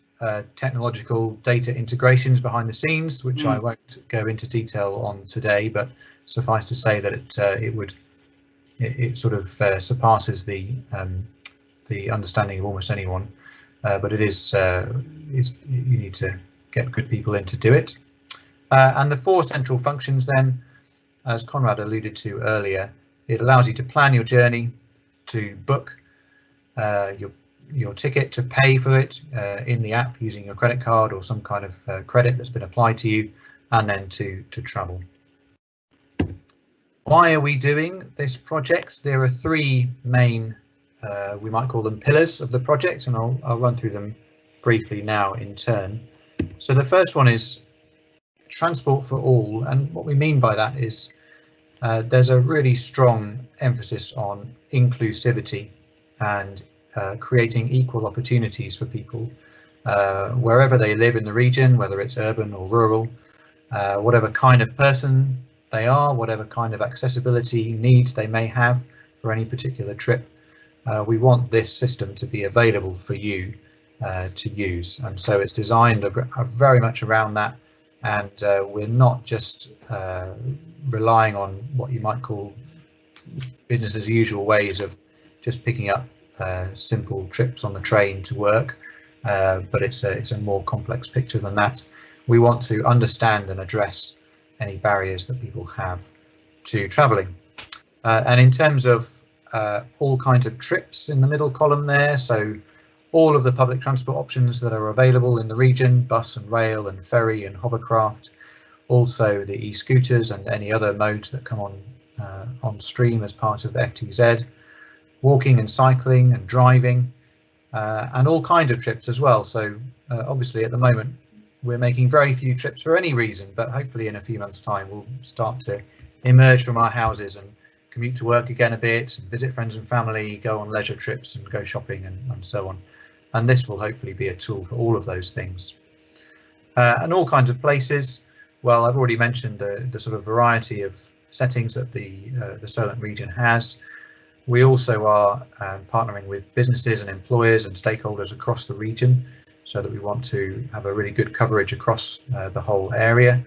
technological data integrations behind the scenes, which I won't go into detail on today, but suffice to say that it sort of surpasses the understanding of almost anyone, but it is you need to get good people in to do it. And the 4 central functions then, as Conrad alluded to earlier, it allows you to plan your journey, to book your ticket, to pay for it in the app using your credit card or some kind of credit that's been applied to you, and then to travel. Why are we doing this project? There are 3 main, we might call them pillars of the project, and I'll run through them briefly now in turn. So the first one is transport for all, and what we mean by that is there's a really strong emphasis on inclusivity and creating equal opportunities for people wherever they live in the region, whether it's urban or rural, whatever kind of person they are, whatever kind of accessibility needs they may have for any particular trip. We want this system to be available for you to use, and so it's designed very much around that, and we're not just relying on what you might call business as usual ways of just picking up simple trips on the train to work, but it's a more complex picture than that. We want to understand and address any barriers that people have to travelling, and in terms of all kinds of trips in the middle column there, so all of the public transport options that are available in the region, bus and rail and ferry and hovercraft, also the e-scooters and any other modes that come on stream as part of FTZ, walking and cycling and driving, and all kinds of trips as well. So obviously at the moment we're making very few trips for any reason, but hopefully in a few months' time we'll start to emerge from our houses and commute to work again a bit, and visit friends and family, go on leisure trips and go shopping and so on. And this will hopefully be a tool for all of those things. And all kinds of places. Well, I've already mentioned the sort of variety of settings that the Solent region has. We also are partnering with businesses and employers and stakeholders across the region, so that we want to have a really good coverage across the whole area.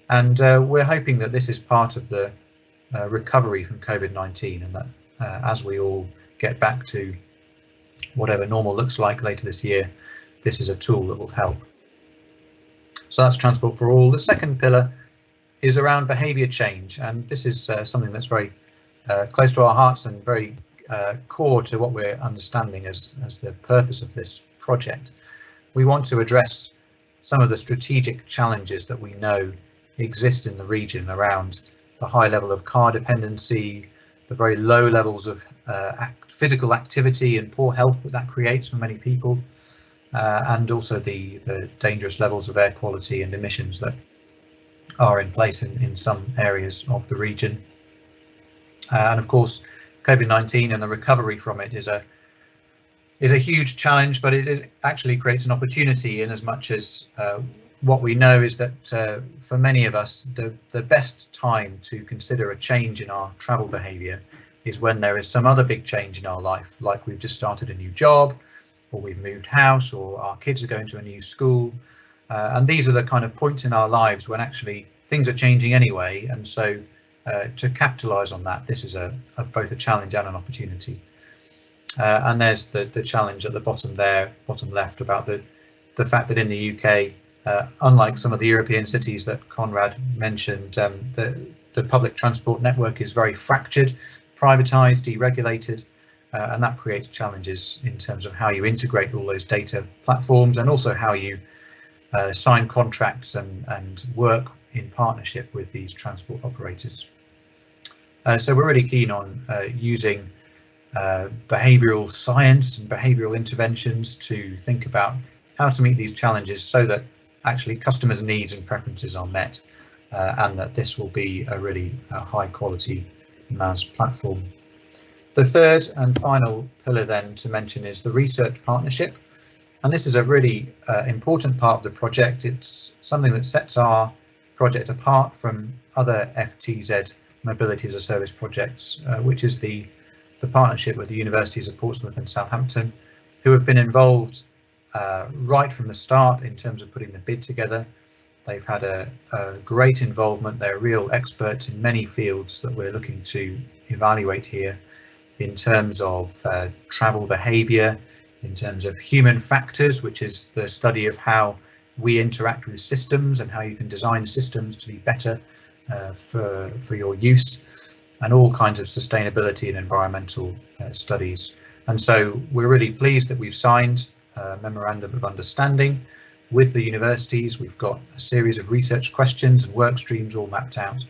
And we're hoping that this is part of the recovery from COVID-19, and that as we all get back to whatever normal looks like later this year, this is a tool that will help. So that's transport for all. The second pillar is around behaviour change, and this is something that's very close to our hearts and very core to what we're understanding as the purpose of this project. We want to address some of the strategic challenges that we know exist in the region around the high level of car dependency, the very low levels of physical activity and poor health that creates for many people, and also the dangerous levels of air quality and emissions that are in place in some areas of the region. And of course, COVID-19 and the recovery from it is a huge challenge, but it actually creates an opportunity, in as much as what we know is that for many of us, the best time to consider a change in our travel behaviour is when there is some other big change in our life, like we've just started a new job, or we've moved house, or our kids are going to a new school. And these are the kind of points in our lives when actually things are changing anyway. And so to capitalise on that, this is both a challenge and an opportunity. And there's the challenge at the bottom there, bottom left, about the fact that in the UK, unlike some of the European cities that Conrad mentioned, the public transport network is very fractured, privatised, deregulated, and that creates challenges in terms of how you integrate all those data platforms, and also how you sign contracts and work in partnership with these transport operators. So we're really keen on using behavioural science and behavioural interventions to think about how to meet these challenges so that actually customers' needs and preferences are met, and that this will be a really high quality MaaS platform. The third and final pillar then to mention is the research partnership, and this is a really important part of the project. It's something that sets our project apart from other FTZ mobility as a service projects, which is the partnership with the universities of Portsmouth and Southampton, who have been involved right from the start in terms of putting the bid together. They've had a great involvement. They're real experts in many fields that we're looking to evaluate here, in terms of travel behaviour, in terms of human factors, which is the study of how we interact with systems and how you can design systems to be better for your use, and all kinds of sustainability and environmental studies. And so we're really pleased that we've signed a memorandum of understanding with the universities. We've got a series of research questions and work streams all mapped out,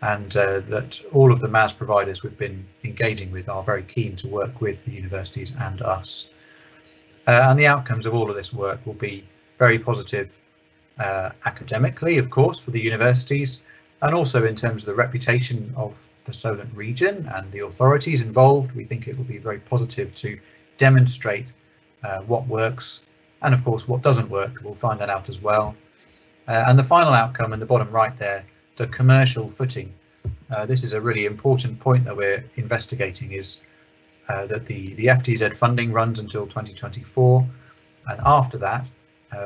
and that all of the MaaS providers we've been engaging with are very keen to work with the universities and us. And the outcomes of all of this work will be very positive academically, of course, for the universities, and also in terms of the reputation of the Solent region and the authorities involved. We think it will be very positive to demonstrate what works, and of course what doesn't work. We'll find that out as well. And the final outcome in the bottom right there, the commercial footing. This is a really important point that we're investigating, is that the FTZ funding runs until 2024, and after that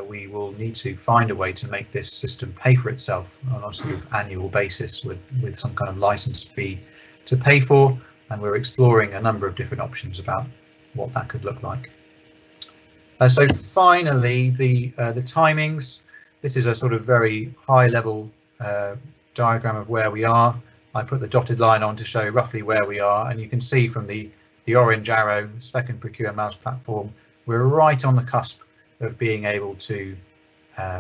we will need to find a way to make this system pay for itself on a sort of annual basis with some kind of license fee to pay for, and we're exploring a number of different options about what that could look like. So finally, the timings. This is a sort of very high level diagram of where we are. I put the dotted line on to show roughly where we are, and you can see from the orange arrow, Spec and Procure MaaS platform, we're right on the cusp of being able to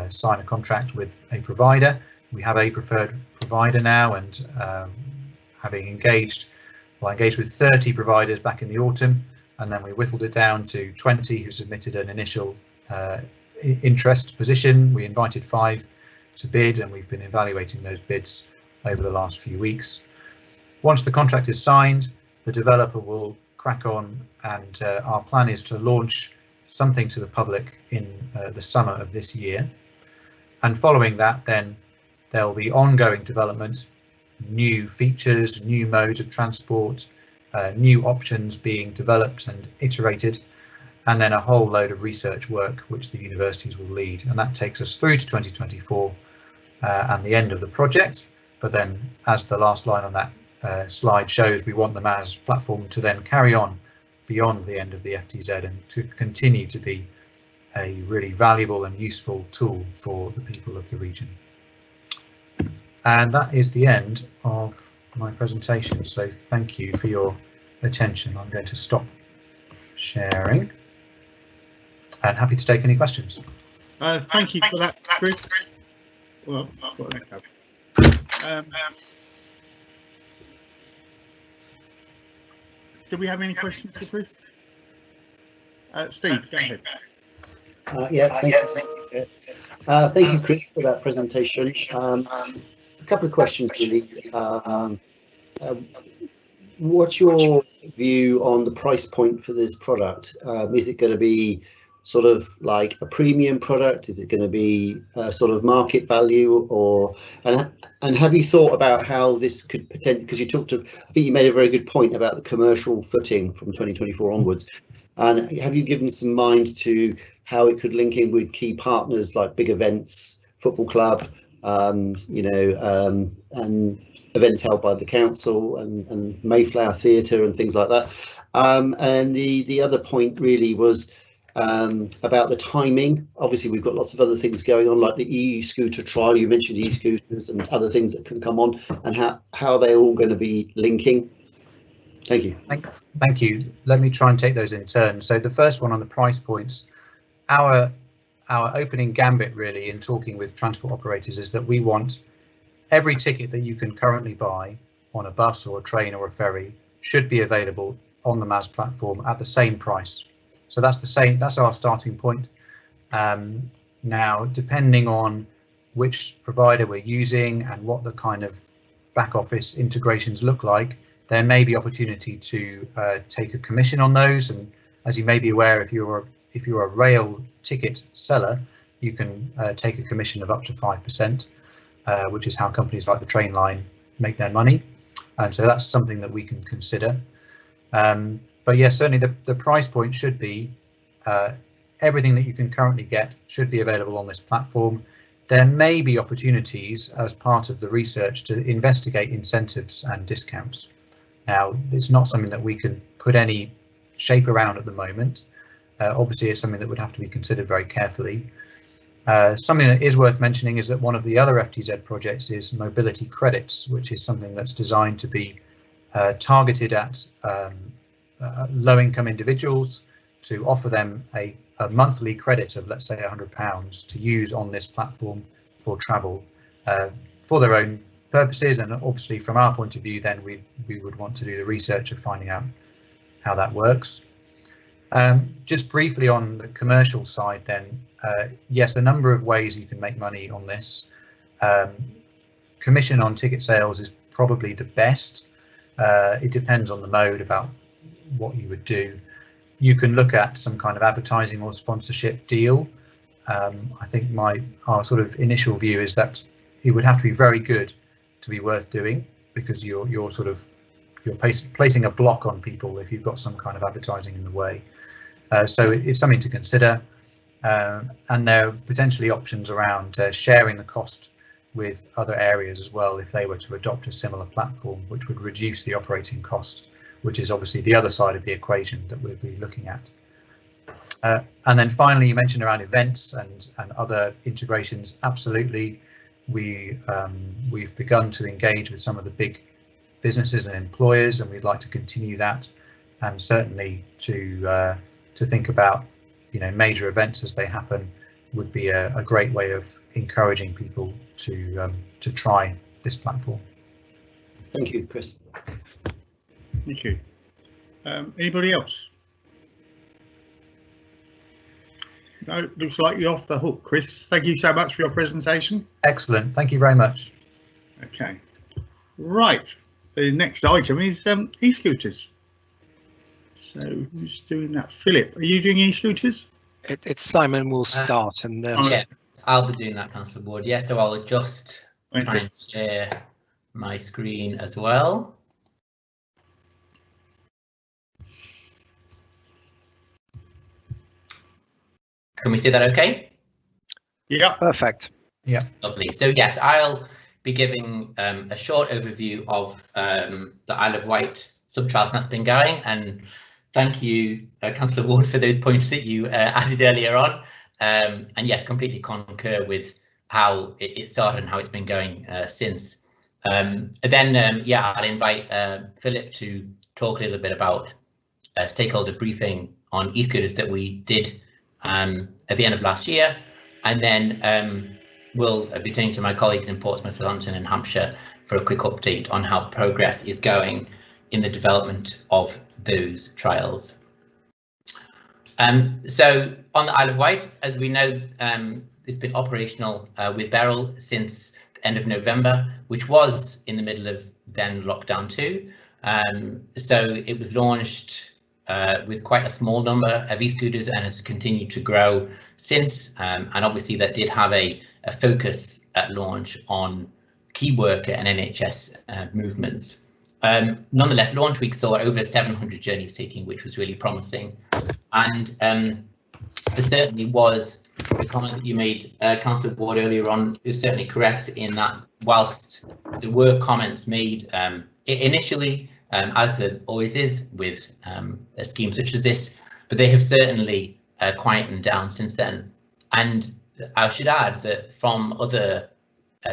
sign a contract with a provider. We have a preferred provider now, and having engaged with 30 providers back in the autumn, and then we whittled it down to 20 who submitted an initial interest position. We invited 5 to bid, and we've been evaluating those bids over the last few weeks. Once the contract is signed, the developer will crack on, and our plan is to launch something to the public in the summer of this year. And following that, then there will be ongoing development, new features, new modes of transport, new options being developed and iterated, and then a whole load of research work which the universities will lead, and that takes us through to 2024 and the end of the project. But then, as the last line on that slide shows, we want the MaaS platform to then carry on beyond the end of the FTZ and to continue to be a really valuable and useful tool for the people of the region. And that is the end of my presentation, so thank you for your attention. I'm going to stop sharing and happy to take any questions.
Thank you for that, Chris. Well, I've got an echo. Do we have any questions for Chris? Steve, go ahead.
Yeah, thank you. Thank you, Chris, for that presentation. A couple of questions, really. What's your view on the price point for this product? Is it going to be sort of like a premium product? Is it going to be sort of market value, or and have you thought about how this could potentially, because you talked to, I think you made a very good point about the commercial footing from 2024 onwards, and have you given some mind to how it could link in with key partners like big events, football club, you know, and events held by the council and Mayflower Theatre and things like that. And the other point really was about the timing. Obviously, we've got lots of other things going on, like the e-scooter trial. You mentioned e-scooters and other things that can come on, and how they're all going to be linking. Thank you.
Thank you. Let me try and take those in turn. So the first one on the price points, our our opening gambit really in talking with transport operators is that we want every ticket that you can currently buy on a bus or a train or a ferry should be available on the MaaS platform at the same price. So that's our starting point. Now, depending on which provider we're using and what the kind of back office integrations look like, there may be opportunity to take a commission on those. And as you may be aware, if you're a rail ticket seller, you can take a commission of up to 5%, which is how companies like the train line make their money. And so that's something that we can consider. But yes, certainly the price point should be everything that you can currently get should be available on this platform. There may be opportunities as part of the research to investigate incentives and discounts. Now, it's not something that we can put any shape around at the moment. Obviously, it's something that would have to be considered very carefully. Something that is worth mentioning is that one of the other FTZ projects is mobility credits, which is something that's designed to be targeted at low-income individuals to offer them a monthly credit of, let's say, £100 to use on this platform for travel for their own purposes. And obviously, from our point of view, then we would want to do the research of finding out how that works. Just briefly on the commercial side then, yes, a number of ways you can make money on this. Commission on ticket sales is probably the best. It depends on the mode about what you would do. You can look at some kind of advertising or sponsorship deal. I think our sort of initial view is that it would have to be very good to be worth doing, because you're placing a block on people if you've got some kind of advertising in the way. So it's something to consider, and there are potentially options around sharing the cost with other areas as well if they were to adopt a similar platform, which would reduce the operating cost, which is obviously the other side of the equation that we'll be looking at. And then finally, you mentioned around events and other integrations. Absolutely, we've begun to engage with some of the big businesses and employers, and we'd like to continue that, and certainly to think about, major events as they happen would be a great way of encouraging people to try this platform.
Thank you, Chris.
Thank you. Anybody else? No, looks like you're off the hook, Chris. Thank you so much for your presentation.
Excellent. Thank you very much.
Okay. Right. The next item is e-scooters. So who's doing that? Philip, are you doing e-scooters?
It's Simon will start, and then
yeah, I'll be doing that, Councillor Ward. Yeah, so I'll just try and share my screen as well. Can we see that okay?
Yeah,
perfect.
Yeah,
lovely. So yes, I'll be giving a short overview of the Isle of Wight sub-trials that's been going, and thank you, Councillor Ward, for those points that you added earlier on. And yes, completely concur with how it started and how it's been going since. Yeah, I'll invite Philip to talk a little bit about a stakeholder briefing on e-scooters that we did at the end of last year, and then we'll be turning to my colleagues in Portsmouth, Southampton and Hampshire for a quick update on how progress is going in the development of those trials. So on the Isle of Wight, as we know, it's been operational with Beryl since the end of November, which was in the middle of then lockdown 2. So it was launched with quite a small number of e-scooters and has continued to grow since. And obviously that did have a focus at launch on key worker and NHS movements. Nonetheless, launch week saw over 700 journeys taking, which was really promising. And there certainly was the comment that you made, Councillor Ward, earlier on, is certainly correct in that whilst there were comments made initially, as there always is with a scheme such as this, but they have certainly quietened down since then. And I should add that from other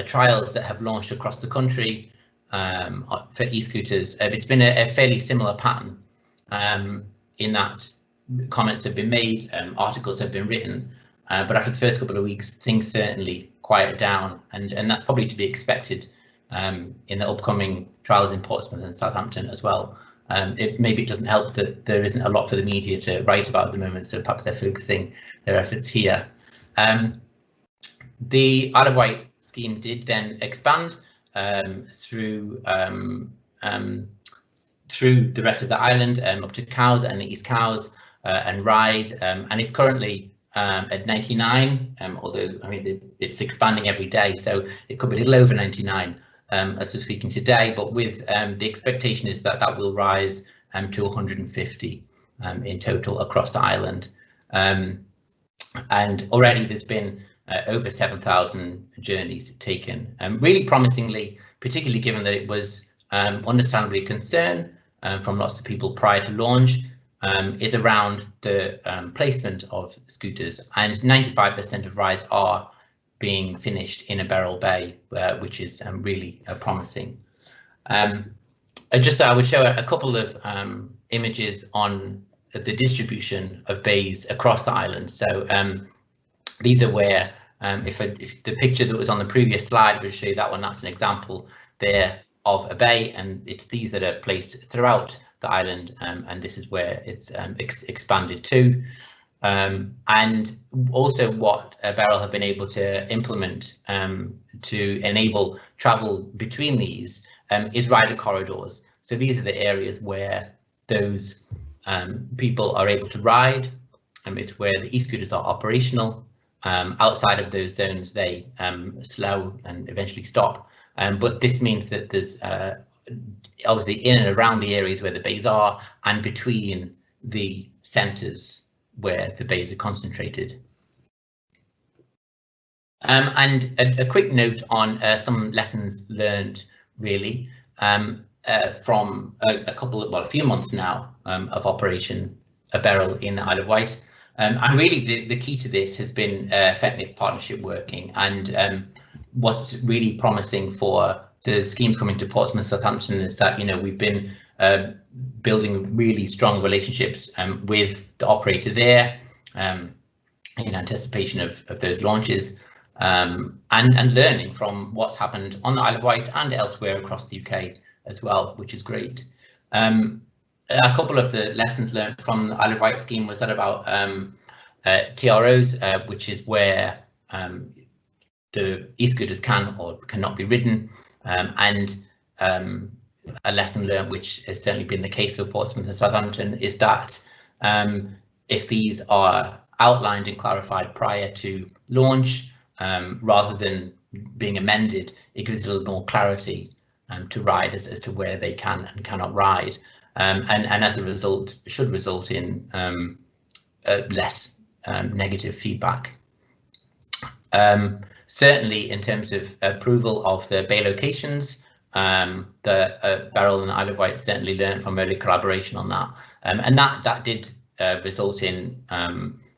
trials that have launched across the country for e-scooters, it's been a fairly similar pattern in that comments have been made, articles have been written, but after the first couple of weeks, things certainly quieted down, and that's probably to be expected in the upcoming trials in Portsmouth and Southampton as well. Maybe it doesn't help that there isn't a lot for the media to write about at the moment, so perhaps they're focusing their efforts here. The Isle of Wight scheme did then expand through the rest of the island, up to Cowes and East Cowes and Ryde, and it's currently at 99, although I mean it's expanding every day, so it could be a little over 99 as we're speaking today, but with the expectation is that that will rise to 150 in total across the island. And already there's been over 7,000 journeys taken. Really promisingly, particularly given that it was understandably a concern from lots of people prior to launch, is around the placement of scooters, and 95% of rides are being finished in a Beryl Bay, which is really promising. I would show a couple of images on the distribution of bays across the island. So these are where, if the picture that was on the previous slide would show you that one, that's an example there of a bay, and it's these that are placed throughout the island, and this is where it's expanded to. And also what Beryl have been able to implement to enable travel between these is rider corridors. So these are the areas where those people are able to ride. It's where the e-scooters are operational. Outside of those zones, they slow and eventually stop. But this means that there's obviously in and around the areas where the bays are, and between the centres where the bays are concentrated. And a quick note on some lessons learned, really, from a few months now of operation Beryl in the Isle of Wight. And really the key to this has been effective partnership working, and what's really promising for the schemes coming to Portsmouth, Southampton is that, you know, we've been building really strong relationships with the operator there in anticipation of those launches, and learning from what's happened on the Isle of Wight and elsewhere across the UK as well, which is great. A couple of the lessons learned from the Isle of Wight scheme was that about TROs, which is where the e-scooters can or cannot be ridden, and a lesson learned, which has certainly been the case for Portsmouth and Southampton, is that if these are outlined and clarified prior to launch, rather than being amended, it gives a little more clarity to riders as to where they can and cannot ride, and as a result should result in less negative feedback. Certainly in terms of approval of the bay locations, the Beryl and the Isle of Wight certainly learned from early collaboration on that, and that did result in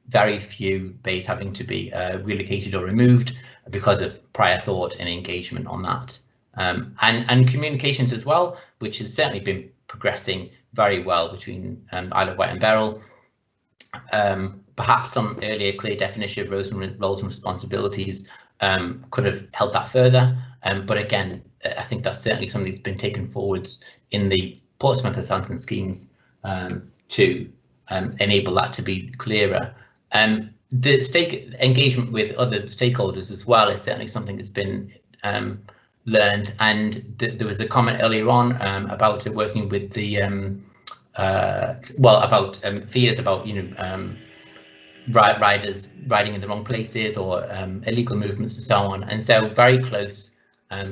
very few bays having to be relocated or removed because of prior thought and engagement on that, and communications as well, which has certainly been progressing very well between Isle of Wight and Beryl. Perhaps some earlier clear definition of roles and responsibilities could have helped that further, but again, I think that's certainly something that's been taken forwards in the Portsmouth and Southampton schemes to enable that to be clearer. The engagement with other stakeholders as well is certainly something that's been learned, and there was a comment earlier on about working with the fears about, you know, riders riding in the wrong places or illegal movements and so on, and so very close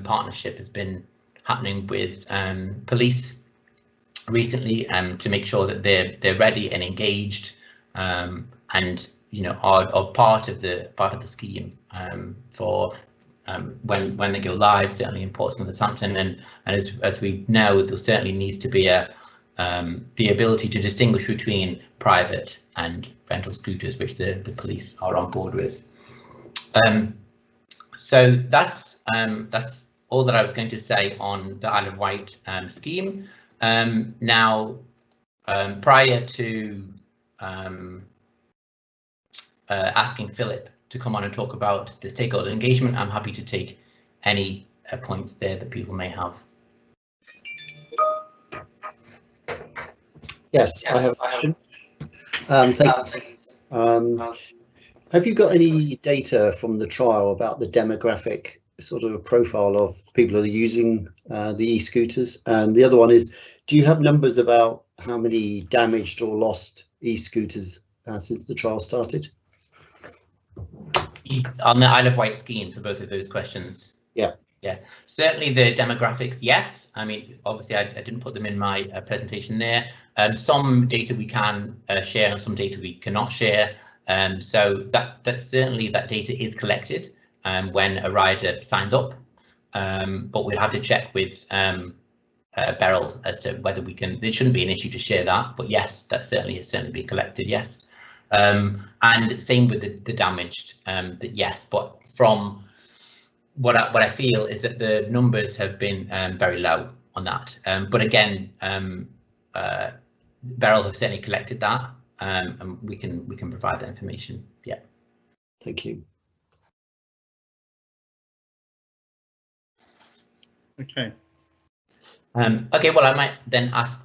partnership has been happening with police recently to make sure that they're ready and engaged, and you know are part of the scheme for when they go live, certainly in Portsmouth and Southampton, and as we know, there certainly needs to be the ability to distinguish between private and rental scooters, which the police are on board with. So that's all that I was going to say on the Isle of Wight scheme. Now, prior to asking Philip to come on and talk about the stakeholder engagement, I'm happy to take any points there that people may have.
Yes, I have a question. Thank you. Have you got any data from the trial about the demographic sort of profile of people who are using the e-scooters? And the other one is, do you have numbers about how many damaged or lost e-scooters since the trial started?
On the Isle of Wight scheme, for both of those questions.
Yeah.
Yeah, certainly the demographics, yes. I mean, obviously I didn't put them in my presentation there. Some data we can share and some data we cannot share. So that certainly that data is collected when a rider signs up, but we'll have to check with Beryl as to whether we can. There shouldn't be an issue to share that, but yes, that certainly has be collected. Yes, and same with the damaged. That yes, but from what I feel is that the numbers have been very low on that. But again, Beryl have certainly collected that, and we can provide that information. Yeah.
Thank you.
Okay.
Okay. Well, I might then ask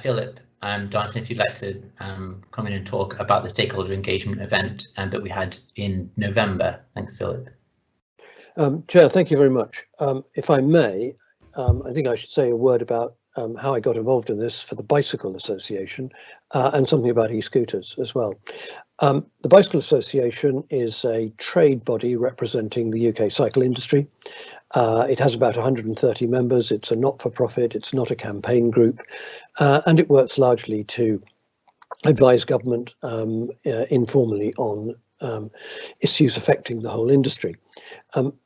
Philip and Jonathan if you'd like to come in and talk about the stakeholder engagement event that we had in November. Thanks, Philip.
Chair, thank you very much. If I may, I think I should say a word about how I got involved in this for the Bicycle Association and something about e-scooters as well. The Bicycle Association is a trade body representing the UK cycle industry. It has about 130 members. It's a not-for-profit, it's not a campaign group, and it works largely to advise government informally on issues affecting the whole industry.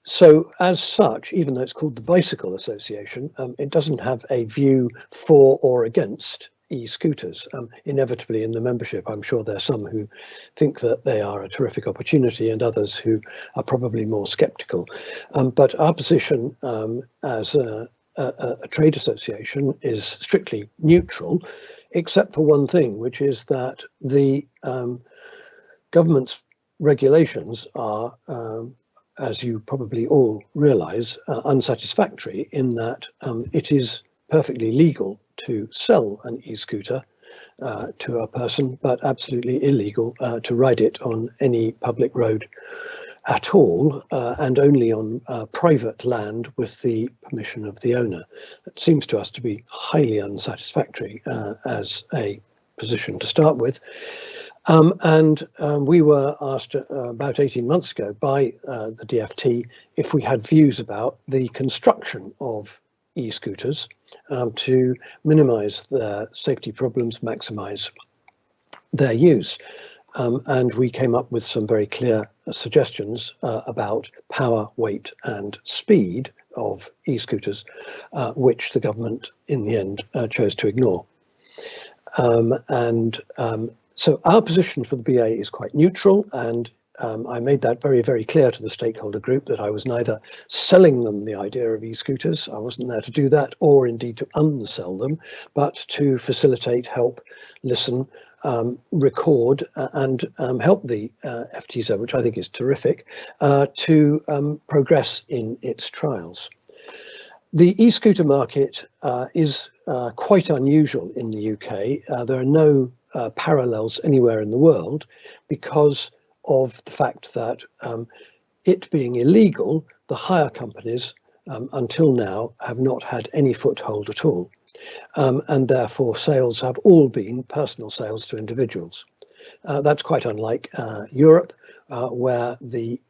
So as such, even though it's called the Bicycle Association, it doesn't have a view for or against e-scooters. Inevitably in the membership, I'm sure there are some who think that they are a terrific opportunity and others who are probably more sceptical. But our position as a trade association is strictly neutral, except for one thing, which is that the government's regulations are, as you probably all realise, unsatisfactory in that it is perfectly legal to sell an e-scooter to a person, but absolutely illegal to ride it on any public road at all, and only on private land with the permission of the owner. It seems to us to be highly unsatisfactory as a position to start with. We were asked about 18 months ago by the DFT if we had views about the construction of e-scooters to minimise their safety problems, maximise their use. And we came up with some very clear suggestions about power, weight and speed of e-scooters, which the government in the end chose to ignore. So our position for the BA is quite neutral, and I made that very, very clear to the stakeholder group that I was neither selling them the idea of e-scooters, I wasn't there to do that, or indeed to unsell them, but to facilitate, help, listen, record and help the FTZ, which I think is terrific, to progress in its trials. The e-scooter market is quite unusual in the UK. There are no parallels anywhere in the world because of the fact that it being illegal, the hire companies until now have not had any foothold at all. And therefore sales have all been personal sales to individuals. That's quite unlike Europe, where the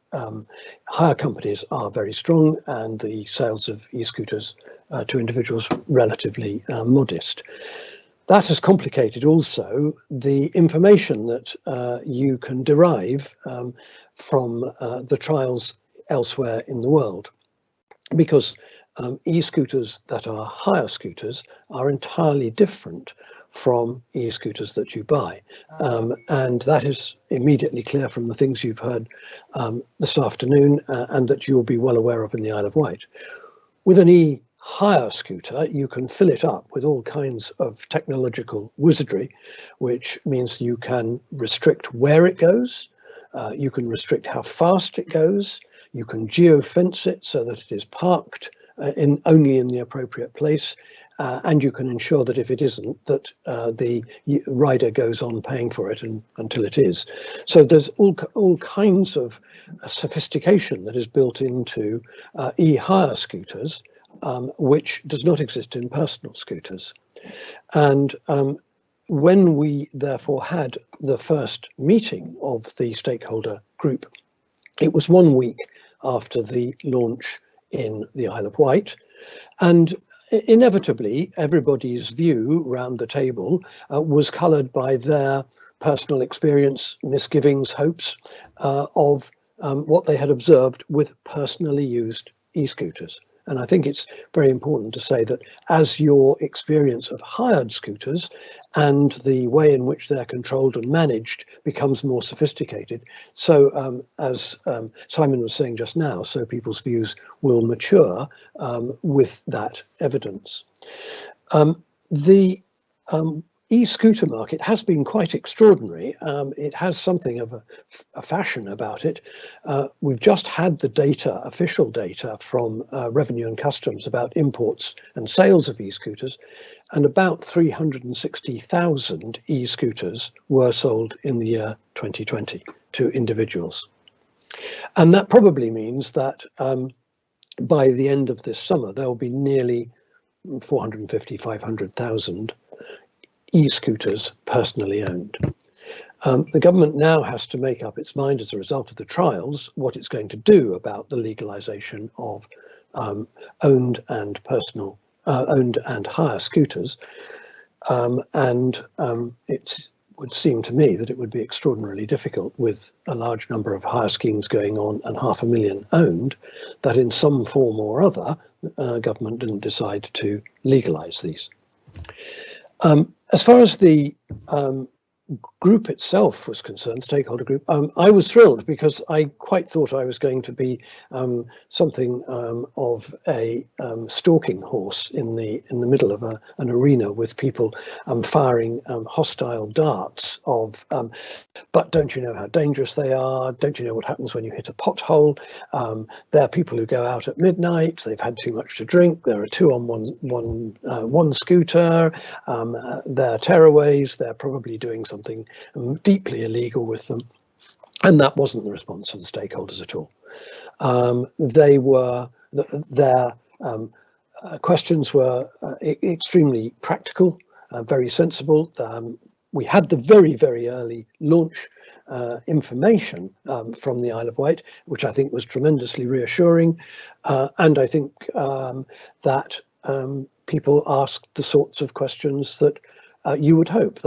hire companies are very strong and the sales of e-scooters to individuals relatively modest. That has complicated also the information that you can derive from the trials elsewhere in the world, because e-scooters that are hire scooters are entirely different from e-scooters that you buy. And that is immediately clear from the things you've heard this afternoon and that you'll be well aware of in the Isle of Wight. With an e-hire scooter, you can fill it up with all kinds of technological wizardry, which means you can restrict where it goes, You can restrict how fast it goes. You can geofence it so that it is parked only in the appropriate place. And you can ensure that if it isn't, that the rider goes on paying for it until it is. So there's all kinds of sophistication that is built into e-hire scooters, which does not exist in personal scooters. And when we therefore had the first meeting of the stakeholder group, it was 1 week after the launch in the Isle of Wight, and inevitably everybody's view round the table was coloured by their personal experience, misgivings, hopes of what they had observed with personally used e-scooters. And I think it's very important to say that as your experience of hired scooters and the way in which they're controlled and managed becomes more sophisticated, so as Simon was saying just now, so people's views will mature with that evidence. The e-scooter market has been quite extraordinary. It has something of a fashion about it. We've just had the data, official data from Revenue and Customs about imports and sales of e-scooters, and about 360,000 e-scooters were sold in the year 2020 to individuals. And that probably means that by the end of this summer, there will be nearly 450, 500,000 e-scooters personally owned. The government now has to make up its mind as a result of the trials what it's going to do about the legalization of owned and hire scooters. It would seem to me that it would be extraordinarily difficult, with a large number of hire schemes going on and 500,000 owned, that in some form or other government didn't decide to legalize these. As far as the group itself was concerned, stakeholder group, I was thrilled because I quite thought I was going to be something of a stalking horse in the middle of an arena with people firing hostile darts of, but don't you know how dangerous they are? Don't you know what happens when you hit a pothole? There are people who go out at midnight, they've had too much to drink, there are two on one scooter, they're tearaways, they're probably doing something deeply illegal with them. And that wasn't the response of the stakeholders at all. Their questions were extremely practical, very sensible. We had the very, very early launch information from the Isle of Wight, which I think was tremendously reassuring. And I think that people asked the sorts of questions that you would hope.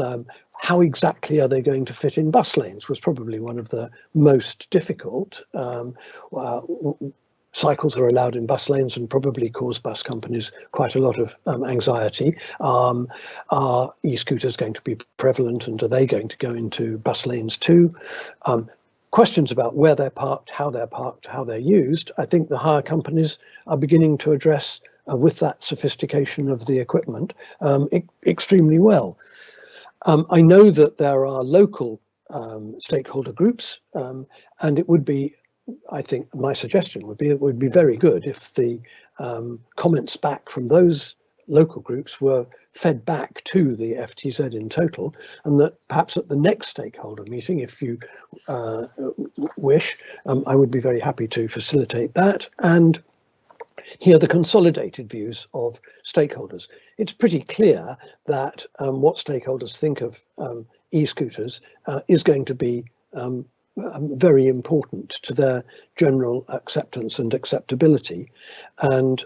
How exactly are they going to fit in bus lanes was probably one of the most difficult. Cycles are allowed in bus lanes and probably cause bus companies quite a lot of anxiety. Are e-scooters going to be prevalent, and are they going to go into bus lanes too? Questions about where they're parked, how they're used. I think the hire companies are beginning to address with that sophistication of the equipment extremely well. I know that there are local stakeholder groups, and it would be, I think my suggestion would be, it would be very good if the comments back from those local groups were fed back to the FTZ in total, and that perhaps at the next stakeholder meeting, if you wish, I would be very happy to facilitate that and hear the consolidated views of stakeholders. It's pretty clear that what stakeholders think of e-scooters is going to be very important to their general acceptance and acceptability. And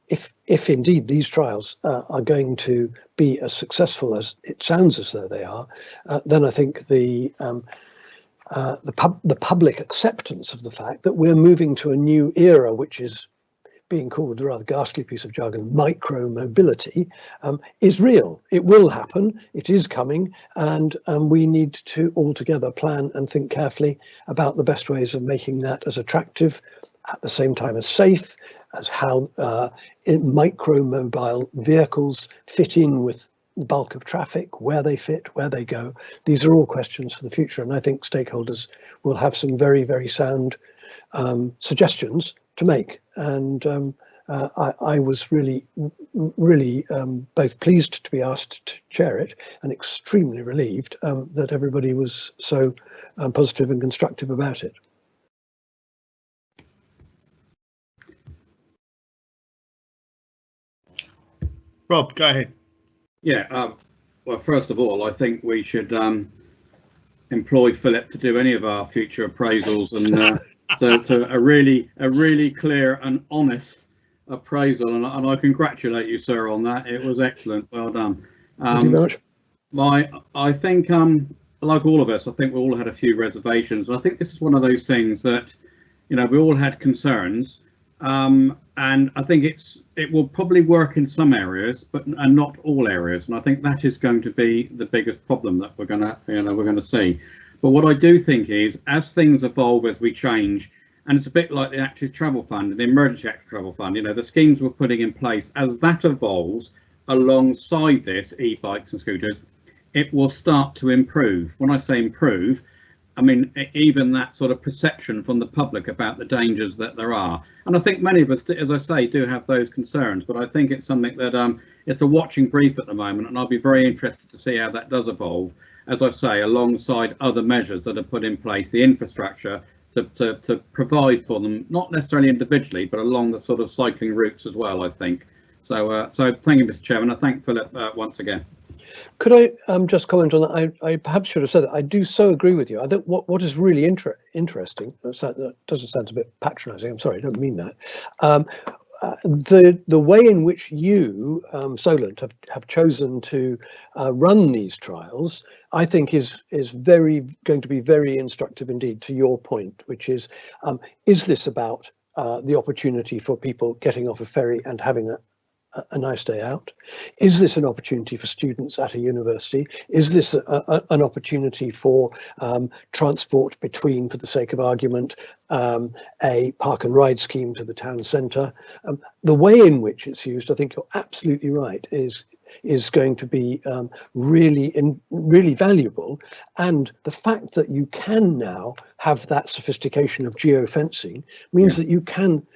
if indeed these trials are going to be as successful as it sounds as though they are, then I think the public acceptance of the fact that we're moving to a new era, which is being called a rather ghastly piece of jargon, micro-mobility, is real. It will happen, it is coming, and we need to all together plan and think carefully about the best ways of making that as attractive, at the same time as safe, as how micro-mobile vehicles fit in with bulk of traffic, where they fit, where they go. These are all questions for the future, and I think stakeholders will have some very, very sound suggestions to make. And I was really both pleased to be asked to chair it and extremely relieved that everybody was so positive and constructive about it.
Rob, go ahead.
Yeah, well, first of all, I think we should employ Philip to do any of our future appraisals, and to a really clear and honest appraisal, and I congratulate you, sir, on that. It was excellent. Well done.
Thank you very much.
I think, like all of us, I think we all had a few reservations. I think this is one of those things that, you know, we all had concerns, and I think it will probably work in some areas, and not all areas. And I think that is going to be the biggest problem that we're going to see. But what I do think is, as things evolve, as we change, and it's a bit like the Active Travel Fund and the Emergency Active Travel Fund, you know, the schemes we're putting in place, as that evolves alongside this, e-bikes and scooters, it will start to improve. When I say improve, I mean, even that sort of perception from the public about the dangers that there are. And I think many of us, as I say, do have those concerns, but I think it's something that it's a watching brief at the moment, and I'll be very interested to see how that does evolve, as I say, alongside other measures that are put in place, the infrastructure to provide for them, not necessarily individually, but along the sort of cycling routes as well, I think. So, so thank you, Mr. Chairman. I thank Philip once again.
Could I just comment on that? I perhaps should have said that. I do so agree with you. I think what is really interesting, that doesn't sound a bit patronising, I'm sorry, I don't mean that. The way in which you, Solent, have chosen to run these trials, I think is going to be very instructive indeed, to your point, which is this about the opportunity for people getting off a ferry and having a nice day out? Is this an opportunity for students at a university? Is this an opportunity for transport between, for the sake of argument, a park and ride scheme to the town centre? The way in which it's used, I think you're absolutely right, is going to be really valuable. And the fact that you can now have that sophistication of geofencing means that you can,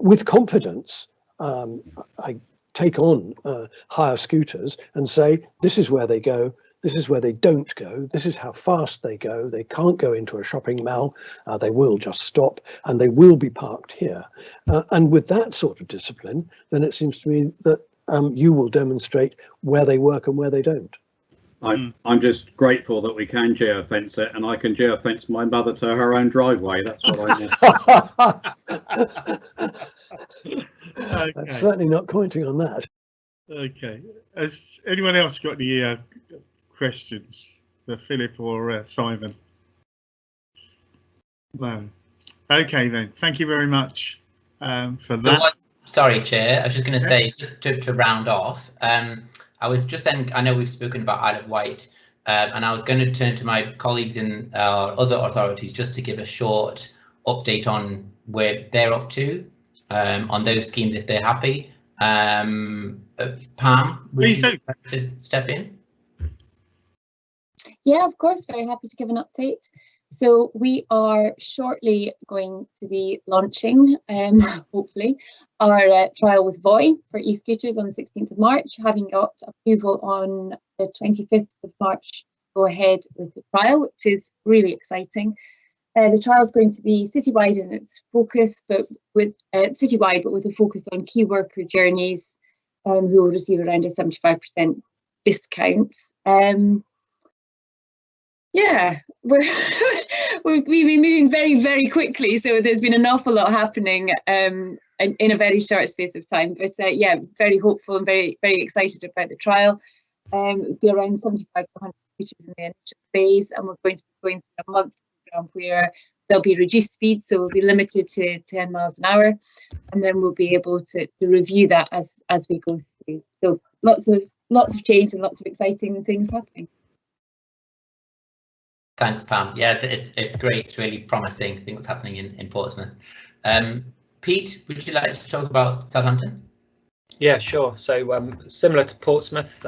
with confidence, I take on hire scooters and say, this is where they go, this is where they don't go, this is how fast they go, they can't go into a shopping mall, they will just stop, and they will be parked here. And with that sort of discipline, then it seems to me that you will demonstrate where they work and where they don't.
I'm just grateful that we can geofence it, and I can geofence my mother to her own driveway. That's what I mean.
Okay.
I'm certainly not commenting on that.
Okay. Has anyone else got any questions for Philip or Simon? No. Okay then. Thank you very much for that.
Sorry, Chair. I was just going to say, just to round off. I was just then, I know we've spoken about Isle of Wight, and I was going to turn to my colleagues in other authorities just to give a short update on where they're up to on those schemes if they're happy. Pam, would you like to step in?
Yeah, of course, very happy to give an update. So we are shortly going to be launching, hopefully, our trial with Voi for e-scooters on the 16th of March, having got approval on the 25th of March to go ahead with the trial, which is really exciting. The trial is going to be citywide in its focus, but with citywide, but with a focus on key worker journeys, who will receive around a 75% discount. Yeah, we've been moving very, very quickly, so there's been an awful lot happening in a very short space of time. But yeah, very hopeful and very, very excited about the trial. It'll be around 75 to 100 scooters in the initial phase, and we're going to be going through a month program where there'll be reduced speed, so we'll be limited to 10 miles an hour, and then we'll be able to review that as we go through. So lots of change and lots of exciting things happening.
Thanks, Pam. Yeah, it's great. It's really promising. I think what's happening in Portsmouth. Pete, would you like to talk about Southampton?
Yeah, sure. So similar to Portsmouth,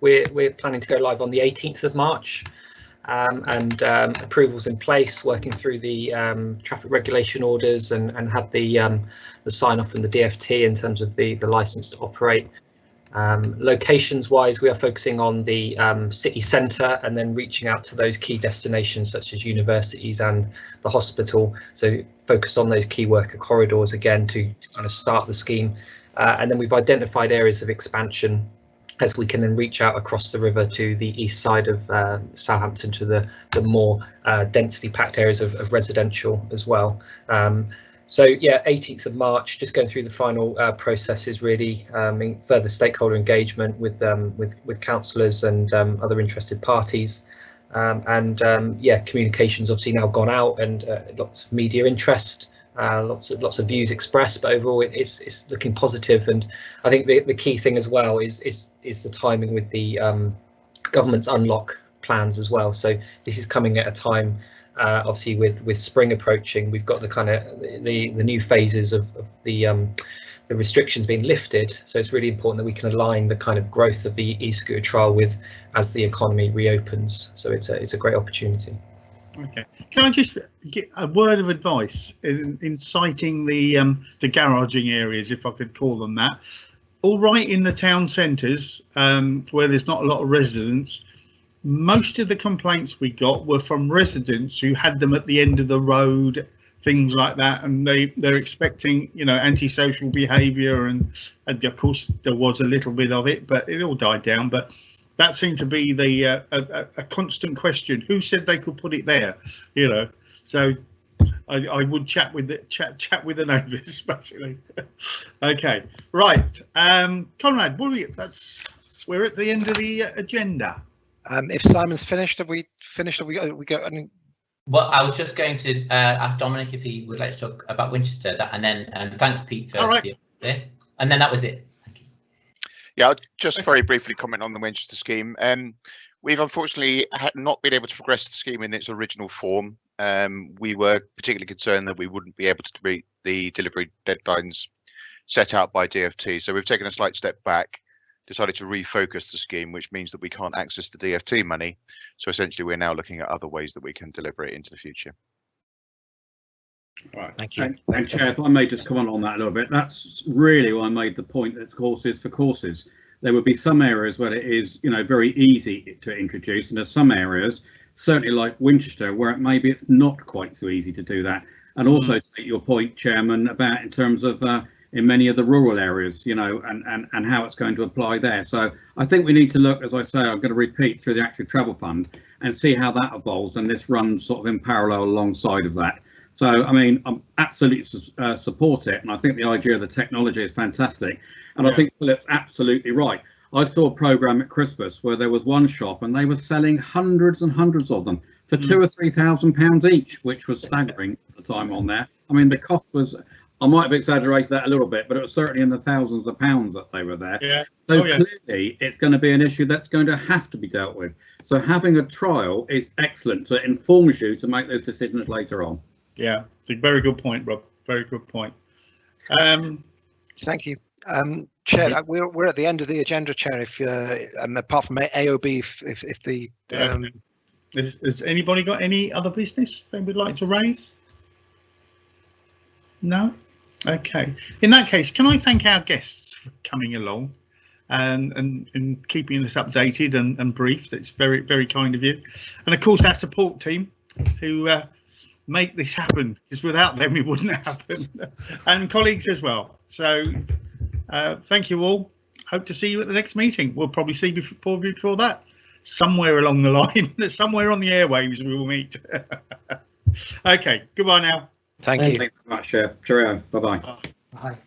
we're planning to go live on the 18th of March, and approvals in place, working through the traffic regulation orders, and had the sign off from the DFT in terms of the license to operate. Locations wise, we are focusing on the city centre and then reaching out to those key destinations such as universities and the hospital. So focused on those key worker corridors again to kind of start the scheme. And then we've identified areas of expansion as we can then reach out across the river to the east side of Southampton to the more densely packed areas of residential as well. So yeah, 18th of March, just going through the final processes really, further stakeholder engagement with councillors and other interested parties. Yeah, communications obviously now gone out, and lots of media interest. Lots of views expressed, but overall it's looking positive. And I think the key thing as well is the timing with the government's unlock plans as well. So this is coming at a time, obviously with spring approaching, we've got the kind of the new phases of the restrictions being lifted. So it's really important that we can align the kind of growth of the e-scooter trial with as the economy reopens. So it's a great opportunity.
Okay, can I just get a word of advice in citing the garaging areas, if I could call them that? All right, in the town centres where there's not a lot of residents, most of the complaints we got were from residents who had them at the end of the road, things like that, and they're expecting, you know, antisocial behaviour, and of course there was a little bit of it, but it all died down. But that seemed to be the a constant question. Who said they could put it there? You know, so I would chat with the neighbours basically. Okay, right, Conrad, we're at the end of the agenda.
If Simon's finished, have we finished? Have we got? I mean,
well, I was just going to ask Dominic if he would like to talk about Winchester, and then thanks Pete for and then that was it.
Yeah, I'll just very briefly comment on the Winchester scheme. We've unfortunately not been able to progress the scheme in its original form. We were particularly concerned that we wouldn't be able to meet the delivery deadlines set out by DFT. So we've taken a slight step back, decided to refocus the scheme, which means that we can't access the DFT money. So essentially, we're now looking at other ways that we can deliver it into the future.
Right, thank you. And Chair, if I may just comment on that a little bit, that's really why I made the point that courses for courses. There would be some areas where it is, you know, very easy to introduce, and there's some areas, certainly like Winchester, where maybe it's not quite so easy to do that. And also to take your point, Chairman, about in terms of in many of the rural areas, you know, and how it's going to apply there. So I think we need to look, as I say, I'm going to repeat, through the Active Travel Fund and see how that evolves, and this runs sort of in parallel alongside of that. So, I mean, I'm absolutely support it, and I think the idea of the technology is fantastic. And I think Philip's absolutely right. I saw a programme at Christmas where there was one shop and they were selling hundreds and hundreds of them for £2,000 or £3,000 each, which was staggering at the time on there. I mean, the cost was, I might have exaggerated that a little bit, but it was certainly in the thousands of pounds that they were there. Yeah. So clearly it's going to be an issue that's going to have to be dealt with. So having a trial is excellent. So it informs you to make those decisions later on. Yeah, it's a very good point, Rob. Very good point.
Thank you. Chair, we're at the end of the agenda, Chair. If apart from AOB, if the
has anybody got any other business they would like to raise? No. Okay. In that case, can I thank our guests for coming along and keeping us updated and briefed? It's very, very kind of you. And of course, our support team who make this happen, because without them it wouldn't happen, and colleagues as well. So thank you all. Hope to see you at the next meeting. We'll probably see you before that, somewhere along the line, somewhere on the airwaves we will meet. Okay, goodbye now.
Thank you.
Thank you very much. Cheerio. Bye-bye.
Bye.